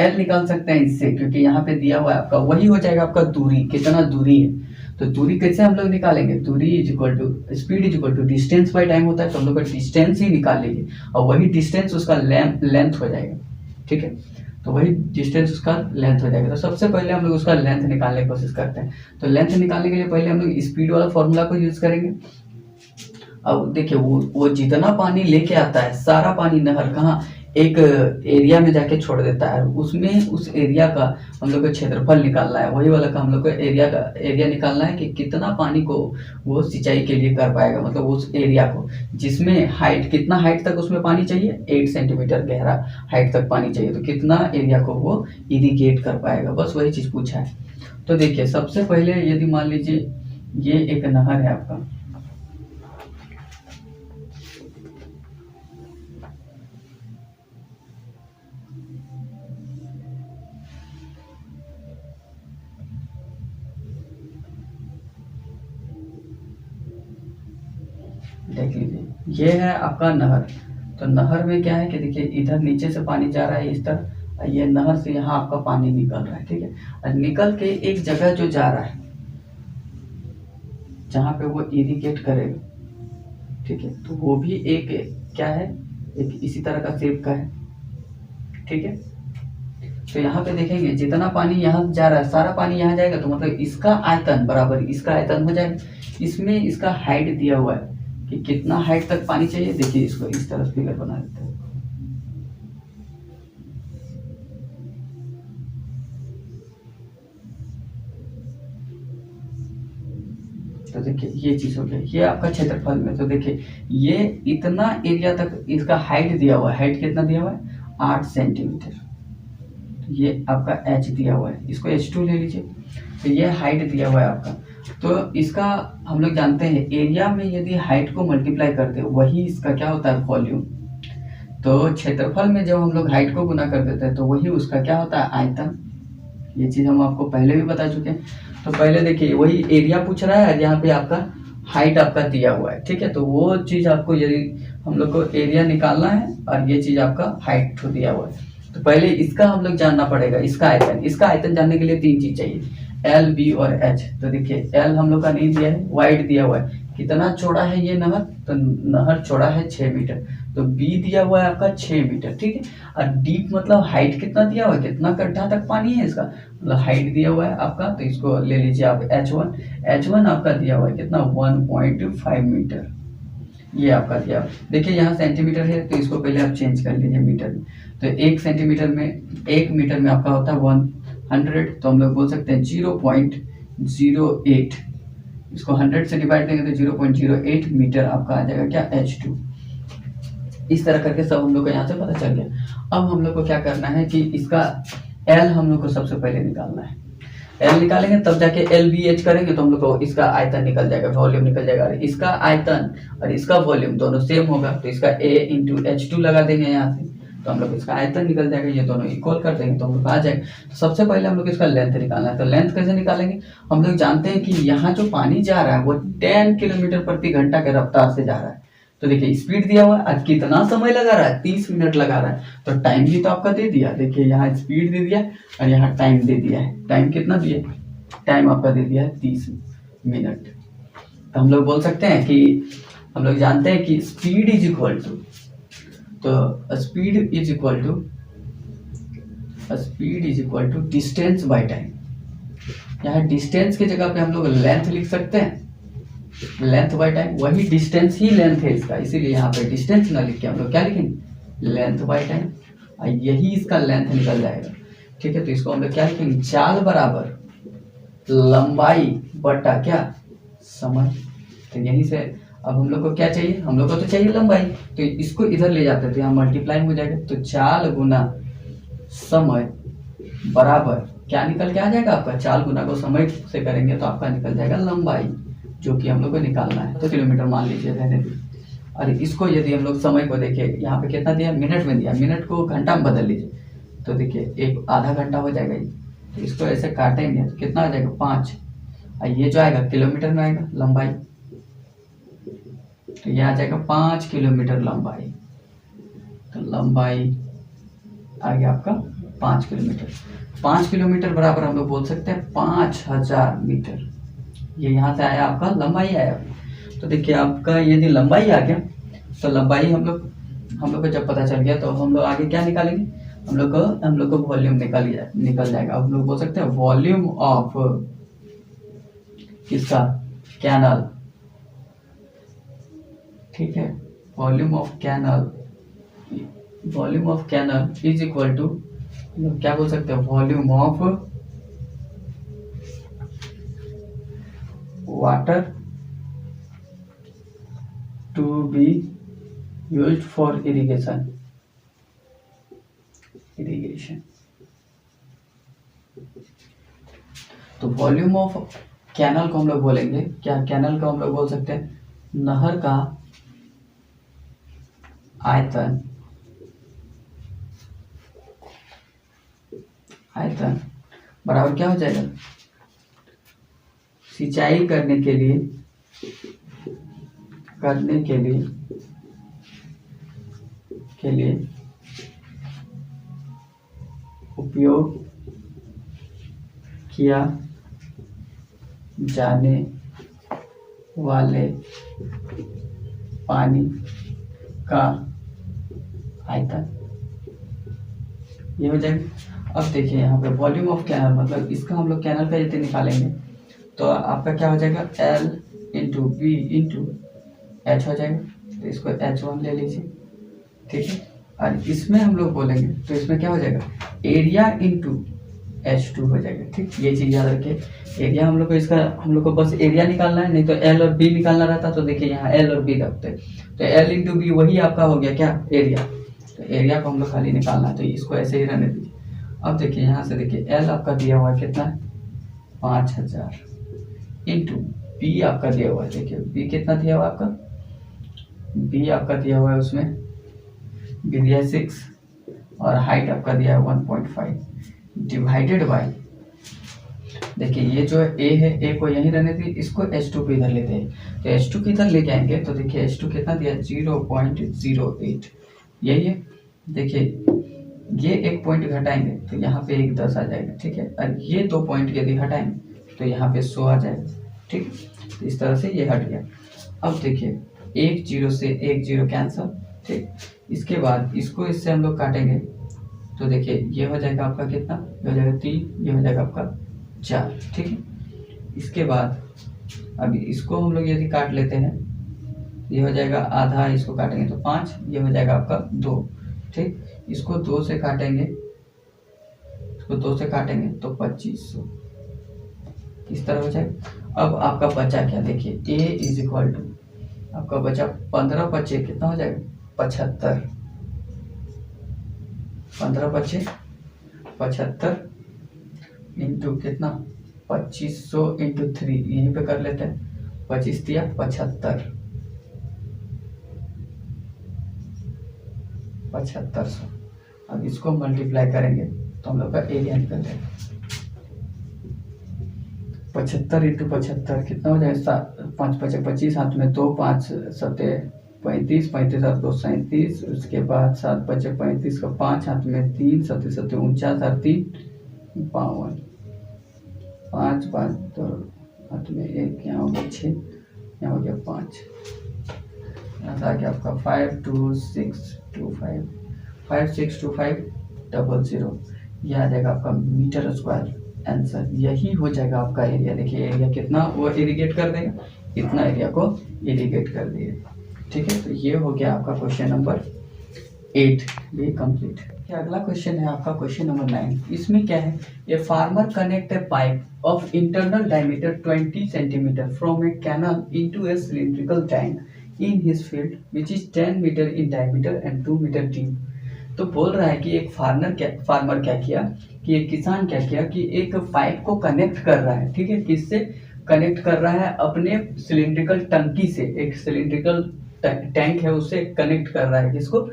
L निकाल सकते हैं इससे, क्योंकि यहाँ पे दिया हुआ है आपका वही हो जाएगा आपका दूरी, कितना दूरी है। तो दूरी कैसे हम लोग निकालेंगे, दूरी is equal to speed is equal to distance by time होता है, तो हम लोग का डिस्टेंस ही निकाल लीजिए, और वही डिस्टेंस उसका लेंथ हो जाएगा। ठीक है, तो वही डिस्टेंस उसका लेंथ हो जाएगा। तो सबसे पहले हम लोग उसका लेंथ निकालने की कोशिश करते हैं। तो लेंथ निकालने के लिए पहले हम लोग स्पीड वाला फॉर्मूला को यूज करेंगे। अब देखिए वो जितना पानी लेके आता है, सारा पानी नहर कहाँ एक एरिया में जाके छोड़ देता है, उसमें उस एरिया का हम लोग को क्षेत्रफल निकालना है। वही वाला का हम लोग को एरिया निकालना है कि कितना पानी को वो सिंचाई के लिए कर पाएगा, मतलब उस एरिया को जिसमें हाइट, कितना हाइट तक उसमें पानी चाहिए, 8 सेंटीमीटर गहरा हाइट तक पानी चाहिए, तो कितना एरिया को वो इरिगेट कर पाएगा, बस वही चीज़ पूछा है। तो देखिए सबसे पहले यदि मान लीजिए ये एक नहर है आपका, देख लीजिए ये है आपका नहर। तो नहर में क्या है कि देखिए इधर नीचे से पानी जा रहा है इस तरह, ये नहर से यहाँ आपका पानी निकल रहा है, ठीक है। और निकल के एक जगह जो जा रहा है जहाँ पे वो इरिगेट करेगा, ठीक है, तो वो भी एक क्या है, एक इसी तरह का शेप का है, ठीक है। तो यहाँ पे देखेंगे जितना पानी यहाँ जा रहा है सारा पानी यहाँ जाएगा, तो मतलब इसका आयतन बराबर इसका आयतन हो जाएगा। इसमें इसका हाइट दिया हुआ है कि कितना हाइट तक पानी चाहिए। देखिए इसको इस तरह फिगर बना देते हैं। तो देखिए ये चीज हो गया, ये आपका क्षेत्रफल में। तो देखिए ये इतना एरिया तक इसका हाइट दिया हुआ है। हाइट कितना दिया हुआ है, 8 सेंटीमीटर। तो ये आपका एच दिया हुआ है, इसको H2 ले लीजिए। तो ये हाइट दिया हुआ है आपका। तो इसका हम लोग जानते हैं एरिया में यदि हाइट को मल्टीप्लाई करते हैं वही इसका क्या होता है, वॉल्यूम। तो क्षेत्रफल में जब हम लोग हाइट को गुना कर देते हैं तो वही उसका क्या होता है, आयतन। ये चीज हम आपको पहले भी बता चुके हैं। तो पहले देखिए वही एरिया पूछ रहा है, यहाँ पे आपका हाइट आपका दिया हुआ है, ठीक है। तो वो चीज आपको यदि हम लोग को एरिया निकालना है और ये चीज आपका हाइट दिया हुआ है, तो पहले इसका हम लोग जानना पड़ेगा, इसका आयतन। इसका आयतन जानने के लिए 3 चीज चाहिए, एल, बी और एच। तो देखिए एल हम लोग का नहीं दिया है, वाइड दिया हुआ है। कितना चौड़ा है ये नहर, तो नहर चौड़ा है 6 मीटर। तो बी दिया हुआ है आपका 6 मीटर, ठीक है। और डीप मतलब हाइट कितना दिया हुआ है, कितना गड्ढा तक पानी है इसका, मतलब हाइट दिया हुआ है आपका। तो इसको ले लीजिए आप H1। H1 आपका दिया हुआ है कितना, 1.5 मीटर। ये आपका दिया। देखिए यहाँ सेंटीमीटर है तो इसको पहले आप चेंज कर लीजिए मीटर में। तो 1 सेंटीमीटर में, 1 मीटर में आपका होता है 100। तो हम लोग बोल सकते हैं 0.08। इसको 100 से डिवाइड करेंगे तो 0.08 मीटर आपका आ जाएगा क्या, H2। इस तरह करके सब हम लोग को यहाँ से पता चल गया। अब हम लोग को क्या करना है कि इसका L हम लोग को सबसे पहले निकालना है। L निकालेंगे तब जाके LBH करेंगे तो हम लोग को इसका आयतन निकल जाएगा, वॉल्यूम निकल जाएगा। इसका आयतन और इसका वॉल्यूम दोनों सेम होगा, तो इसका A इंटू H2 लगा देंगे यहाँ से, तो हम लोग इसका आयतन निकल जाएगा। ये दोनों इक्वल कर देंगे तो हम लोग आ जाएगा। तो सबसे पहले हम लोग इसका लेंथ निकालना है। तो लेंथ कैसे निकालेंगे, हम लोग जानते हैं कि यहाँ जो पानी जा रहा है वो 10 किलोमीटर प्रति घंटा के रफ्तार से जा रहा है। तो देखिए स्पीड दिया हुआ है और कितना समय लगा रहा है, 30 मिनट लगा रहा है। तो टाइम भी तो आपका दे दिया, देखिए यहाँ स्पीड दे दिया और यहाँ टाइम दे दिया है। टाइम कितना दिया, टाइम आपका दे दिया है 30 मिनट। तो हम लोग बोल सकते हैं कि हम लोग जानते हैं कि स्पीड इज इक्वल टू, तो speed is equal to distance by time. यहाँ डिस्टेंस की जगह पे हम लोग लेंथ लिख सकते हैं, लेंथ बाय टाइम। वही डिस्टेंस ही लेंथ है इसका, इसीलिए यहाँ पे डिस्टेंस ना लिख के हम लोग क्या लिखेंगे, लेंथ बाय टाइम। और यही इसका लेंथ निकल जाएगा, ठीक है। तो इसको हम लोग क्या लिखेंगे, चाल बराबर लंबाई बटा क्या, समय। तो यहीं से अब हम लोग को क्या चाहिए, हम लोग को तो चाहिए लंबाई, तो इसको इधर ले जाते हैं तो यहाँ मल्टीप्लाई हो जाएगा। तो चाल गुना समय बराबर क्या निकल के आ जाएगा आपका, चाल गुना को समय से करेंगे तो आपका निकल जाएगा लंबाई, जो कि हम लोग को निकालना है। तो किलोमीटर मान लीजिए रहने दीजिए। और इसको यदि हम लोग समय को देखें, यहाँ पे कितना दिया, मिनट में दिया, मिनट को घंटा में बदल लीजिए तो देखिए एक आधा घंटा हो जाएगा ये। तो इसको ऐसे काटेंगे तो कितना आ जाएगा, 5। और ये जो आएगा किलोमीटर में आएगा लंबाई, तो ये आ जाएगा 5 किलोमीटर लंबाई। तो लंबाई आ गया आपका 5 किलोमीटर। 5 किलोमीटर बराबर हम लोग बोल सकते हैं 5000 मीटर। ये यहाँ से आया आपका लंबाई आया। तो देखिए आपका यदि लंबाई आ गया तो लंबाई हम लोग को जब पता चल गया तो हम लोग आगे क्या निकालेंगे, हम लोग को वॉल्यूम निकल जाएगा। अब हम लोग बोल सकते हैं वॉल्यूम ऑफ किसका, कैनल, ठीक है, volume of canal volume of canal is equal to, क्या बोल सकते हैं, volume of water to be used for irrigation. तो वॉल्यूम ऑफ कैनल को हम लोग बोलेंगे क्या, कैनल को हम लोग बोल सकते हैं नहर का आयतन, बराबर क्या हो जाएगा, सिंचाई करने के लिए उपयोग किया जाने वाले पानी का आयतन, ये हो जाएगा। अब देखिए यहाँ पे वॉल्यूम ऑफ कैनल मतलब इसका हम लोग कैनल का यदि निकालेंगे तो आपका क्या हो जाएगा, L into B into H हो जाएगा। तो इसको H1 ले लीजिए, ठीक है। और इसमें हम लोग बोलेंगे तो इसमें क्या हो जाएगा, एरिया इंटू H2 हो जाएगा, ठीक। ये चीज़ याद रखिए, एरिया हम लोग को बस एरिया निकालना है, नहीं तो L और B निकालना रहता। तो देखिए यहाँ L और B रखते हैं, तो L इंटू बी वही आपका हो गया क्या, एरिया। तो एरिया को हम लोग खाली निकालना है, तो इसको ऐसे ही रहने दीजिए। अब देखिए यहाँ से देखिए L आपका दिया हुआ है कितना है, 5000 इंटू B आपका दिया हुआ है, देखिए B कितना दिया हुआ है आपका, B आपका दिया हुआ है उसमें B दिया 6 और हाइट आपका दिया है 1.5 डिवाइडेड बाय, देखिए ये जो है A है, A को यहीं रहने दीजिए, इसको H2 पे इधर लेते हैं। तो H2 को इधर लेके आएंगे तो देखिए H2 कितना दिया, 0.08, यही है। देखिए ये एक पॉइंट घटाएंगे तो यहाँ पे एक 10 आ जाएगा, ठीक है। और ये 2 पॉइंट यदि हटाएंगे तो यहाँ पे 100 आ जाएगा, ठीक। तो इस तरह से ये हट गया। अब देखिए 1 0 से 1 0 कैंसल, ठीक। इसके बाद इसको इससे हम लोग काटेंगे तो देखिए ये हो जाएगा आपका कितना, ये हो जाएगा 3, ये हो जाएगा आपका 4, ठीक है। इसके बाद अभी इसको हम लोग यदि काट लेते हैं, ये हो जाएगा आधा, इसको काटेंगे तो 5, ये हो जाएगा आपका 2, ठीक। इसको 2 से काटेंगे, तो 2500 इस तरह हो जाएगा। अब आपका बचा क्या, देखिए A इज इक्वल टू आपका बचा 15 बचे कितना हो जाएगा, 75, 15 बचे 75 इंटू कितना, 2500 इंटू 3, यहीं पे कर लेते हैं, 25 दिया 75, 7500। अब इसको मल्टीप्लाई करेंगे तो हम लोग का एरिया निकल जाएगा, 75 इंटू 75 कितना हो जाएगा, 5 5 25, हाथ में 2, 5 7 35, 35 8 2 37, उसके बाद 7 5 35 का 5, हाथ में 3 7 7 49 और 3 52, 5 5 तो हाथ में 1, यहाँ हो गया 6, यहाँ हो गया 5, यहाँ से आ गया आपका 52625 562500, यह आ जाएगा आपका मीटर स्क्वायर आंसर। यही हो जाएगा आपका एरिया। देखिए एरिया कितना वो इरिगेट कर देगा, इतना एरिया को इरिगेट कर देगा, ठीक है। तो ये हो गया आपका क्वेश्चन नंबर 8 भी कंप्लीट। अगला क्वेश्चन है आपका क्वेश्चन नंबर 9। इसमें क्या है, a farmer connect a pipe of internal diameter 20 centimetre from a canal into a cylindrical tank in his field which is 10 metre in diameter and 2 metre deep. तो बोल रहा है कि एक फार्मर क्या किया कि एक किसान क्या किया कि एक पाइप को कनेक्ट कर रहा है, ठीक है। किससे कनेक्ट कर रहा है, अपने सिलिंड्रिकल टंकी से, एक सिलिंड्रिकल टैंक है उससे कनेक्ट कर रहा है, किसको,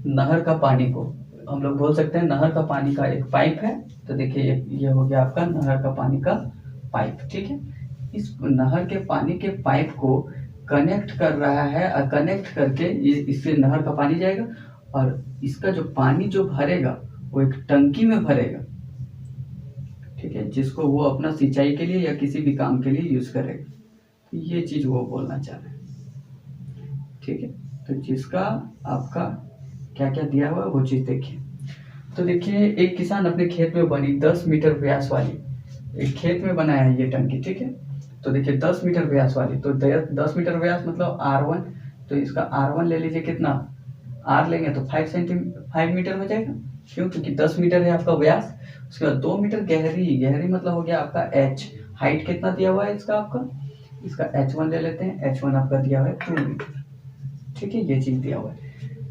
नहर का पानी को हम लोग बोल सकते हैं नहर का पानी का एक पाइप है। तो देखिए ये हो गया आपका नहर का पानी का पाइप, ठीक है। इस नहर के पानी के पाइप को कनेक्ट कर रहा है और कनेक्ट करके ये इससे नहर का पानी जाएगा और इसका जो पानी जो भरेगा वो एक टंकी में भरेगा, ठीक है, जिसको वो अपना सिंचाई के लिए या किसी भी काम के लिए यूज करेगा। तो ये चीज वो बोलना चाह रहे हैं, ठीक है। तो जिसका आपका क्या क्या दिया हुआ है वो चीज देखिए। तो देखिए एक किसान अपने खेत में बनी 10 मीटर व्यास वाली एक खेत में बनाया है ये टंकी, ठीक है। तो देखिए 10 मीटर व्यास वाली, तो 10 मीटर व्यास मतलब R1, तो इसका R1 ले लीजिए कितना, आर लेंगे तो 5 मीटर हो जाएगा। क्यों? क्योंकि 10 मीटर है आपका व्यास। उसके बाद 2 मीटर गहरी मतलब हो गया आपका एच। हाइट कितना दिया हुआ है इसका आपका, इसका H1 ले लेते हैं। H1 आपका दिया हुआ है 2 मीटर। ठीक है, ये चीज दिया हुआ है।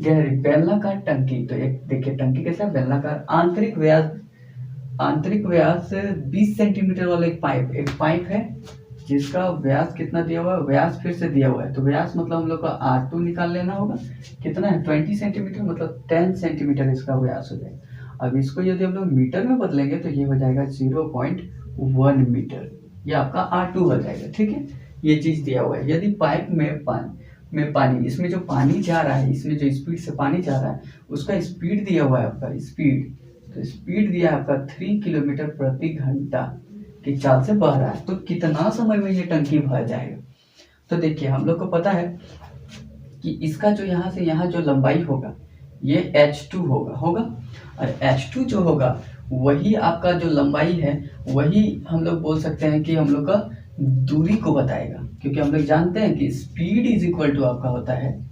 गहरी बेलनाकार टंकी, तो एक देखिए टंकी कैसा है, बेलनाकार। आंतरिक व्यास 20 सेंटीमीटर वाला एक पाइप है जिसका व्यास कितना दिया हुआ है, व्यास फिर से दिया हुआ है। तो व्यास मतलब हम लोग का R2 निकाल लेना होगा। कितना है? 20 सेंटीमीटर, मतलब 10 सेंटीमीटर इसका व्यास हो जाएगा। अब इसको यदि हम लोग मीटर में बदलेंगे तो ये हो जाएगा 0.1 मीटर। ये आपका R2 हो जाएगा। ठीक है, ये चीज दिया हुआ है। यदि पाइप में पानी इसमें जो पानी जा रहा है, इसमें जो स्पीड से पानी जा रहा है उसका स्पीड दिया हुआ है आपका स्पीड। तो स्पीड दिया है आपका 3 किलोमीटर प्रति घंटा की चाल से बह रहा है। तो कितना समय में ये टंकी भर जाएगा? तो देखिए हम लोग को पता है कि इसका जो यहाँ से यहाँ जो लंबाई होगा ये H2 होगा और H2 जो होगा वही आपका जो लंबाई है वही हम लोग बोल सकते हैं कि हम लोग का दूरी को बताएगा। क्योंकि हम लोग जानते हैं कि स्पीड इज इक्वल टू आपका होता है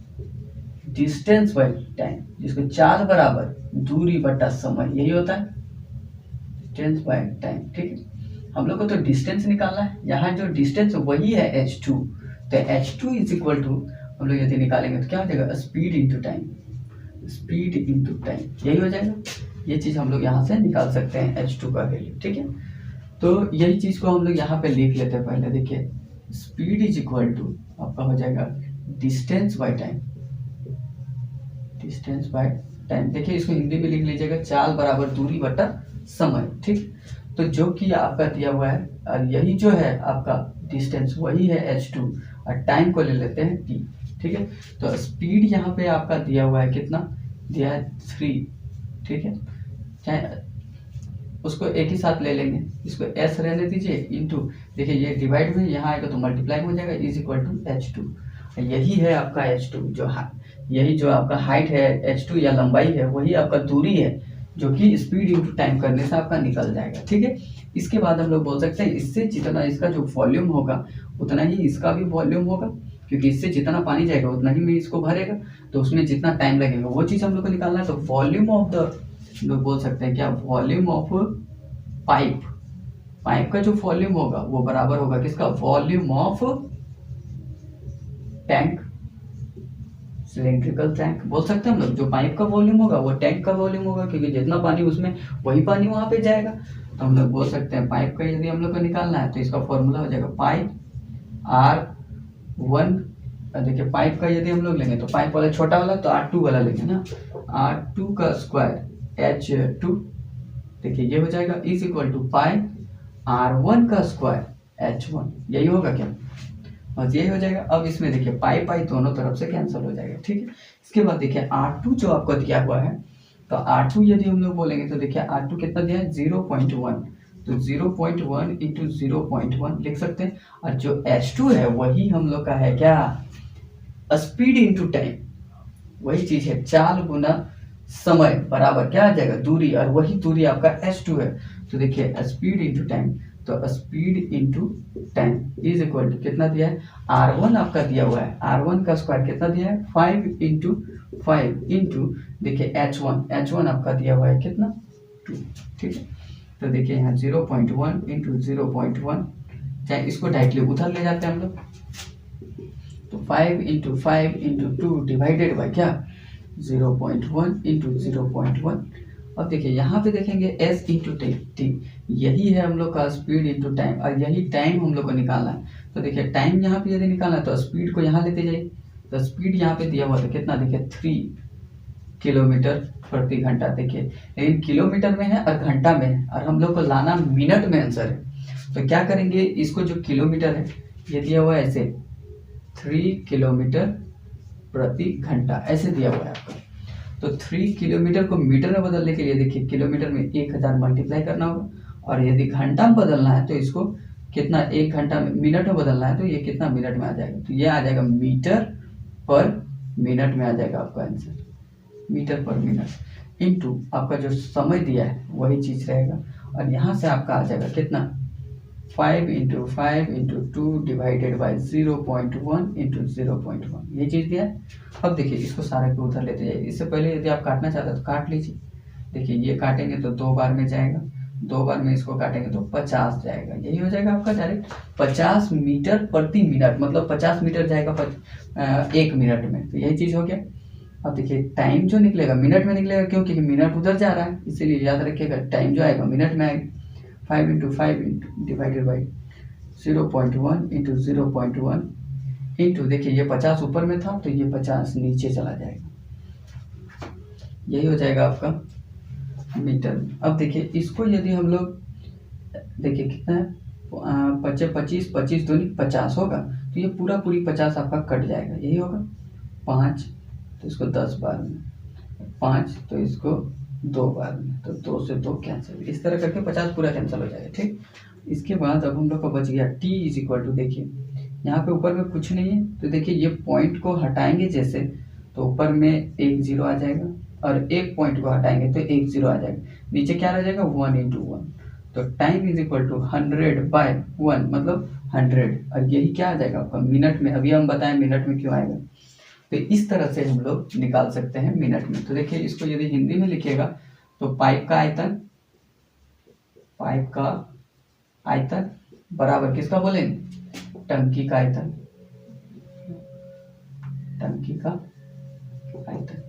डिस्टेंस बाय टाइम, जिसको चाल बराबर दूरी बटा समय, यही होता है डिस्टेंस बाय टाइम। ठीक है, हम लोग को तो डिस्टेंस निकालना है। यहाँ जो डिस्टेंस वही है H2, तो H2 इज इक्वल टू हम लोग यदि निकालेंगे तो क्या हो जाएगा, speed into time, speed into time, यही हो जाएगा। ये चीज हम लोग यहाँ से निकाल सकते हैं H2 का वैल्यू। ठीक है, तो यही चीज को हम लोग यहाँ पे लिख लेते हैं। पहले देखिए स्पीड इज इक्वल टू आपका हो जाएगा distance by time, distance by time. देखिए इसको हिंदी में लिख लीजिएगा, चाल बराबर दूरी बटा समय। ठीक, तो जो कि आपका दिया हुआ है और यही जो है आपका डिस्टेंस वही है H2 और टाइम को ले लेते हैं T। ठीक है, तो स्पीड यहाँ पे आपका दिया हुआ है, कितना दिया है 3। ठीक है, चाहे उसको एक ही साथ ले लेंगे, इसको S रहने दीजिए इंटू, देखिए ये डिवाइड में यहाँ आएगा तो मल्टीप्लाई हो जाएगा, इज इक्वल टू H2। यही है आपका H2 जो यही जो आपका हाइट है H2 या लंबाई है वही आपका दूरी है जो कि स्पीड इंटू टाइम करने से आपका निकल जाएगा। ठीक है, इसके बाद हम लोग बोल सकते हैं इससे जितना इसका जो वॉल्यूम होगा उतना ही इसका भी वॉल्यूम होगा, क्योंकि इससे जितना पानी जाएगा उतना ही में इसको भरेगा, तो उसमें जितना टाइम लगेगा वो चीज़ हम लोग को निकालना है। तो वॉल्यूम ऑफ द लोग बोल सकते हैं क्या, वॉल्यूम ऑफ पाइप का जो वॉल्यूम होगा वो बराबर होगा किसका, volume of tank, cylindrical tank बोल सकते हैं हम लोग। जो पाइप का वॉल्यूम होगा वो टैंक का वॉल्यूम होगा, क्योंकि जितना पानी उसमें वही पानी वहां पे जाएगा। तो हम लोग बोल सकते हैं पाइप का यदि हम लोग को निकालना है तो इसका फॉर्मूला हो जाएगा पाइप R1। देखिए पाइप का यदि हम लोग लेंगे तो पाइप वाला छोटा वाला तो R2 वाला लेंगे ना, R2 का स्क्वायर H2। देखिए ये हो जाएगा is equal to pi R1 का स्क्वायर H1, यही होगा क्या, बस यही हो जाएगा। अब इसमें देखिए पाई दोनों तरफ से कैंसिल हो जाएगा। ठीक है, इसके बाद देखिए R2 जो आपको दिया हुआ है, तो R2 यदि हम लोग बोलेंगे तो देखिए R2 कितना दिया है 0.1, तो 0.1 इंटू 0.1 लिख सकते हैं। और जो H2 है वही हम लोग का है क्या, स्पीड इंटू टाइम, वही चीज है, चाल गुना समय बराबर क्या आ जाएगा, दूरी, और वही दूरी आपका H2 है। तो देखिए स्पीड इंटू टाइम, तो speed into time is equal to कितना दिया है, R1 आपका दिया हुआ है, R1 का स्क्वायर कितना दिया है 5 इंटू 5 इंटू देखिए H1 आपका दिया हुआ है कितना 2। ठीक है, तो देखिए यहाँ 0.1 इंटू 0.1, चाहे इसको डायरेक्टली उधर ले जाते हैं हम लोग, तो 5 इंटू 5 इंटू 2 डिवाइडेड बाय क्या 0.1 इंटू 0.1। अब देखिए यहाँ पे देखेंगे S इंटू टी, यही है हम लोग का स्पीड इंटू टाइम, और यही टाइम हम लोग को निकालना है। तो देखिए टाइम यहाँ पे यदि निकालना है तो स्पीड को यहाँ लेते जाइए, तो स्पीड यहाँ पे दिया हुआ था कितना, देखिए 3 किलोमीटर प्रति घंटा। देखिए लेकिन किलोमीटर में है और घंटा में है, और हम लोग को लाना मिनट में आंसर है। तो क्या करेंगे, इसको जो किलोमीटर है ये दिया हुआ है ऐसे 3 किलोमीटर प्रति घंटा ऐसे दिया हुआ है आपका। तो 3 किलोमीटर को मीटर में बदलने के लिए देखिए किलोमीटर में 1000 मल्टीप्लाई करना होगा, और यदि घंटा में बदलना है तो इसको कितना, 1 घंटा में मिनट में बदलना है तो ये कितना मिनट में आ जाएगा, तो ये आ जाएगा मीटर पर मिनट में आ जाएगा आपका आंसर, मीटर पर मिनट इंटू आपका जो समय दिया है वही चीज रहेगा, और यहाँ से आपका आ जाएगा कितना 5 into 5 into 2 divided by 0.1 into 0.1, ये चीज़ दिया है। अब देखिए इसको सारे को उधर लेते जाइए। इससे पहले यदि आप काटना चाहते हैं तो काट लीजिए। देखिए ये काटेंगे तो 2 बार में जाएगा, 2 बार में इसको काटेंगे तो 50 जाएगा। यही हो जाएगा आपका डायरेक्ट 50 मीटर प्रति मिनट, मतलब 50 मीटर जाएगा 1 मिनट में। तो यही चीज़ हो गया। अब देखिए टाइम जो निकलेगा मिनट में निकलेगा, क्यों? क्योंकि मिनट उधर जा रहा है, इसीलिए याद रखिएगा टाइम जो आएगा मिनट में आएगा। 5 into 5 into divided by 0.1 into 0.1 into, देखिए ये 50 ऊपर में था तो ये 50 नीचे चला जाएगा। यही हो जाएगा आपका मीटर। अब देखिए इसको यदि हम लोग, देखिए कितना है 25 25 दूनी 50 होगा, तो ये पूरी 50 आपका कट जाएगा। यही होगा 5 तो इसको 10 बार में, 5 तो इसको 2 बार में, तो 2 से 2 कैंसिल। इस तरह करके 50 पूरा कैंसिल हो जाएगा। ठीक, इसके बाद अब हम लोग का बच गया t इज इक्वल टू, देखिए यहाँ पे ऊपर में कुछ नहीं है तो देखिए ये पॉइंट को हटाएंगे जैसे तो ऊपर में 1 0 आ जाएगा, और एक पॉइंट को हटाएंगे तो 1 0 आ जाएगा। नीचे क्या रह जाएगा 1 इंटू 1, तो time is equal to 100 by 1 मतलब 100, और यही क्या आ जाएगा आपका मिनट में। अभी हम बताएं मिनट में क्यों आएगा। तो इस तरह से हम लोग निकाल सकते हैं मिनट में। तो देखिए इसको यदि हिंदी में लिखिएगा तो पाइप का आयतन बराबर किसका बोलेंगे, टंकी का आयतन, टंकी का आयतन।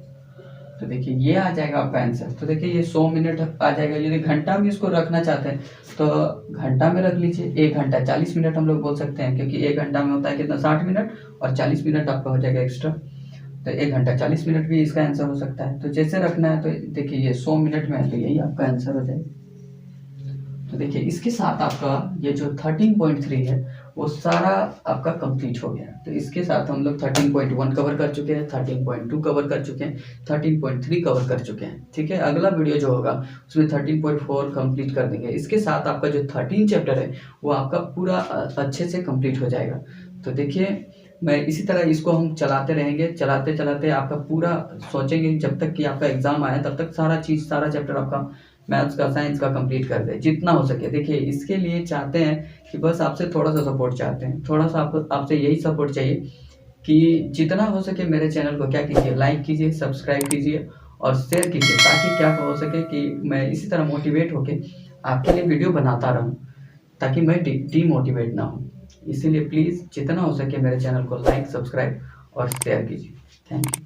तो देखिए ये आ जाएगा आपका आंसर। तो देखिए ये 100 मिनट आ जाएगा। यदि घंटा में इसको रखना चाहते हैं तो घंटा में रख लीजिए। 1 घंटा 40 मिनट हम लोग बोल सकते हैं, क्योंकि 1 घंटा में होता है कितना 60 मिनट, और 40 मिनट आपका हो जाएगा एक्स्ट्रा, तो 1 घंटा 40 मिनट भी इसका आंसर हो सकता है। तो जैसे रखना है, तो देखिए ये 100 मिनट में है तो यही आपका आंसर हो जाएगा। तो देखिए इसके साथ आपका ये जो 13.3 है वो सारा आपका कंप्लीट हो गया। तो इसके साथ हम लोग 13.1 कवर कर चुके हैं, 13.2 कवर कर चुके हैं, 13.3 कवर कर चुके हैं। ठीक है, अगला वीडियो जो होगा उसमें 13.4 कंप्लीट कर देंगे। इसके साथ आपका जो 13 चैप्टर है वो आपका पूरा अच्छे से कंप्लीट हो जाएगा। तो देखिए मैं इसी तरह इसको हम चलाते रहेंगे, चलाते चलाते आपका पूरा सोचेंगे जब तक कि आपका एग्जाम आए तब तक सारा चैप्टर आपका मैथ्स का साइंस का कंप्लीट कर दे जितना हो सके। देखिए इसके लिए चाहते हैं कि बस आपसे थोड़ा सा सपोर्ट चाहते हैं, थोड़ा सा आपसे यही सपोर्ट चाहिए कि जितना हो सके मेरे चैनल को क्या कीजिए, लाइक कीजिए, सब्सक्राइब कीजिए और शेयर कीजिए, ताकि क्या हो सके कि मैं इसी तरह मोटिवेट होके आपके लिए वीडियो बनाता रहूँ, ताकि मैं डीमोटिवेट ना हूँ। इसीलिए प्लीज़ जितना हो सके मेरे चैनल को लाइक, सब्सक्राइब और शेयर कीजिए। Thank you.